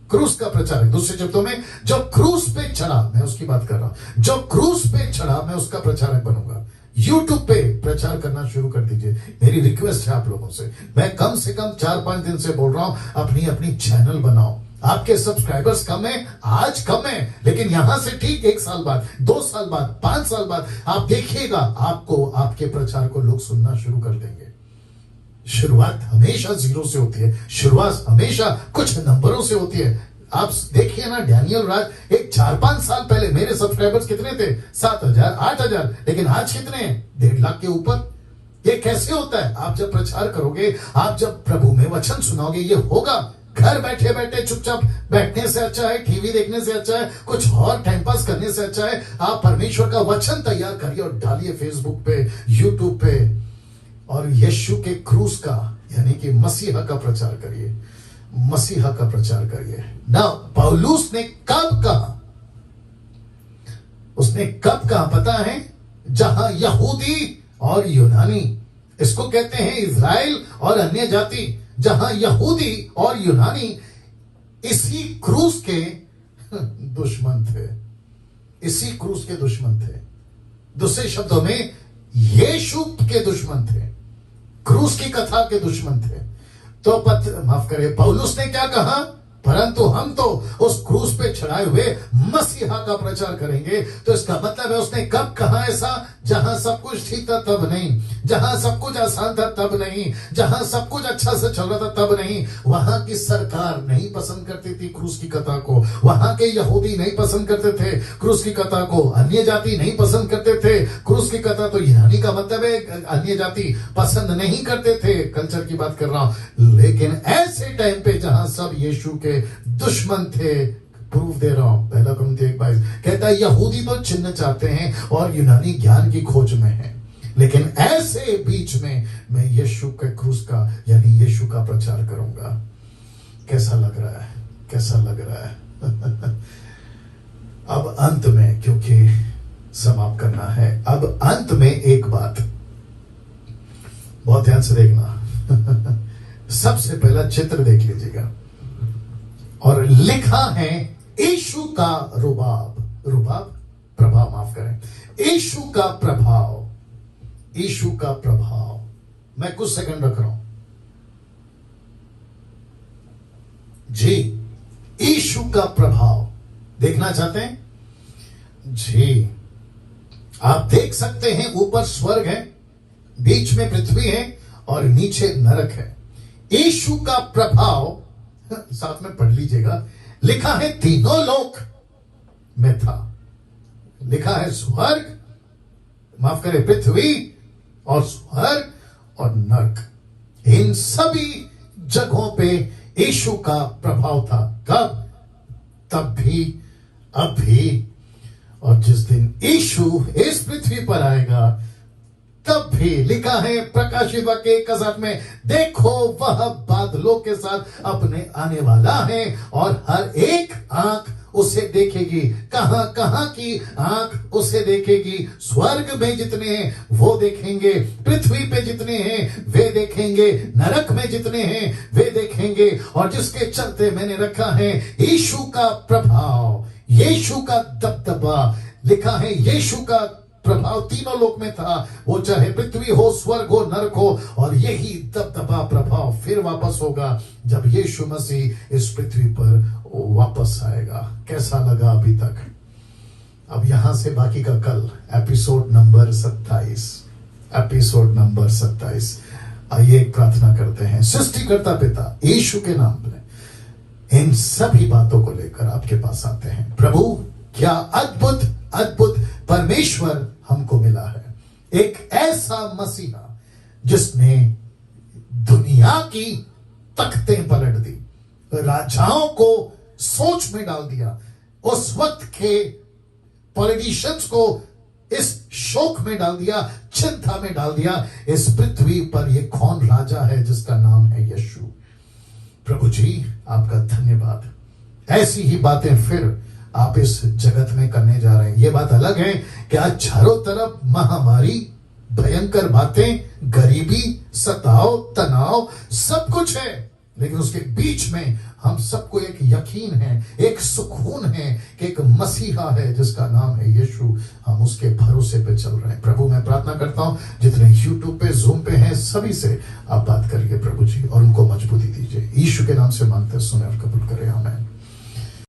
S1: क्रूस का प्रचारक, दूसरे शब्दों में, जो क्रूस पे चढ़ा, मैं उसकी बात कर रहा हूं, जो क्रूस पे चढ़ा, मैं उसका प्रचारक बनूंगा। यूट्यूब पे प्रचार करना शुरू कर दीजिए, मेरी रिक्वेस्ट है आप लोगों से। मैं कम से कम 4-5 दिन से बोल रहा हूं, अपनी अपनी चैनल बनाओ। आपके सब्सक्राइबर्स कम है, आज कम है, लेकिन यहां से ठीक 1 साल बाद, 2 साल बाद, 5 साल बाद आप देखिएगा, आपको आपके प्रचार को लोग सुनना शुरू कर देंगे। शुरुआत हमेशा 0 से होती है, शुरुआत हमेशा कुछ नंबरों से होती है। आप देखिए ना, डैनियल राज एक 4-5 साल पहले मेरे सब्सक्राइबर्स कितने थे? 7,000, 8,000, लेकिन आज कितने हैं? 1.5 लाख के ऊपर। ये कैसे होता है? आप जब प्रचार करोगे, आप जब प्रभु में वचन सुनाओगे, ये होगा। घर बैठे बैठे चुपचाप बैठने से अच्छा है, टीवी देखने से अच्छा है, कुछ और टाइम पास करने से अच्छा है, आप परमेश्वर का वचन तैयार करिए और डालिए फेसबुक पे, यूट्यूब पे, और यीशु के क्रूस का यानी कि मसीहा का प्रचार करिए, मसीहा का प्रचार करिए ना। पौलुस ने कब कहा? उसने कब कहा पता है? जहां यहूदी और यूनानी, इसको कहते हैं इज़राइल और अन्य जाति, जहां यहूदी और यूनानी इसी क्रूस के दुश्मन थे, इसी क्रूस के दुश्मन थे। दूसरे शब्दों में, यीशु के दुश्मन थे, क्रूस की कथा के दुश्मन थे। तो माफ करिए, पौलुस ने क्या कहा? परंतु हम तो उस क्रूस पे चढ़ाए हुए मसीहा का प्रचार करेंगे। तो इसका मतलब है उसने कब कहा ऐसा? जहां सब कुछ ठीक था तब नहीं, जहां सब कुछ आसान था तब नहीं, जहां सब कुछ अच्छा से चल रहा था तब नहीं। वहां की सरकार नहीं पसंद करती थी क्रूस की कथा को, वहां के यहूदी नहीं पसंद करते थे क्रूस की कथा को, अन्य जाति नहीं पसंद करते थे क्रूस की कथा। तो यूनानी का मतलब है अन्य जाति पसंद नहीं करते थे, कल्चर की बात कर रहा हूं। लेकिन ऐसे टाइम पे जहां सब यीशु के दुश्मन थे, प्रूफ दे रहा हूं, 1 कुरिन्थियों 1:22 कहता है यहूदी तो चिन्ह चाहते हैं और यूनानी ज्ञान की खोज में है, लेकिन ऐसे बीच में मैं यीशु के क्रूस का यानी यीशु का प्रचार करूंगा। कैसा लग रहा है? कैसा लग रहा है? अब अंत में, क्योंकि समाप्त करना है, अब अंत में एक बात बहुत ध्यान से देखना। सबसे पहला चित्र देख लीजिएगा, और लिखा है यीशु का रुबाब, रुबाब प्रभाव, माफ करें, यीशु का प्रभाव, यीशु का प्रभाव। मैं कुछ सेकंड रख रहा हूं जी। यीशु का प्रभाव देखना चाहते हैं जी? आप देख सकते हैं ऊपर स्वर्ग है, बीच में पृथ्वी है और नीचे नरक है। यीशु का प्रभाव साथ में पढ़ लीजिएगा, लिखा है तीनों लोक में था। लिखा है स्वर्ग, माफ करें, पृथ्वी और स्वर्ग और नरक, इन सभी जगहों पे यीशु का प्रभाव था। कब? तब भी, अब भी, और जिस दिन यीशु इस पृथ्वी पर आएगा तब भी। लिखा है प्रकाशित वाक्य 1:7 में, देखो वह बादलों के साथ अपने आने वाला है और हर एक आंख उसे देखेगी। कहां कहां की आंख उसे देखेगी? स्वर्ग में जितने हैं वो देखेंगे, पृथ्वी पे जितने हैं वे देखेंगे, नरक में जितने हैं वे देखेंगे। और जिसके चलते मैंने रखा है यीशु का प्रभाव, यीशु का दबदबा। लिखा है यीशु का प्रभाव तीनों लोक में था, वो चाहे पृथ्वी हो, स्वर्ग हो, नरक हो। और यही दबदबा प्रभाव फिर वापस होगा जब यीशु मसीह इस पृथ्वी पर वापस आएगा। कैसा लगा अभी तक? अब यहां से बाकी का कल, एपिसोड नंबर 27, एपिसोड नंबर 27। आइए एक प्रार्थना करते हैं। सृष्टिकर्ता पिता यीशु के नाम में इन सभी बातों को लेकर आपके पास आते हैं। प्रभु, क्या अद्भुत अद्भुत परमेश्वर हमको मिला है, एक ऐसा मसीहा जिसने दुनिया की तख्तें पलट दी, राजाओं को सोच में डाल दिया, उस वक्त के पॉलिटिशियंस को इस शोक में डाल दिया, चिंता में डाल दिया। इस पृथ्वी पर ये कौन राजा है जिसका नाम है यीशु? प्रभु जी, आपका धन्यवाद। ऐसी ही बातें फिर आप इस जगत में करने जा रहे हैं। ये बात अलग है कि आज चारों तरफ महामारी, भयंकर बातें, गरीबी, सताव, तनाव, सब कुछ है, लेकिन उसके बीच में हम सबको एक यकीन है, एक सुकून है कि एक मसीहा है जिसका नाम है यीशु। हम उसके भरोसे पे चल रहे हैं। प्रभु, मैं प्रार्थना करता हूं जितने यूट्यूब पे, जूम पे हैं, सभी से आप बात करिए प्रभु जी, और उनको मजबूती दीजिए। यीशु के नाम से मांगते, सुने और कबूल करें, आमीन।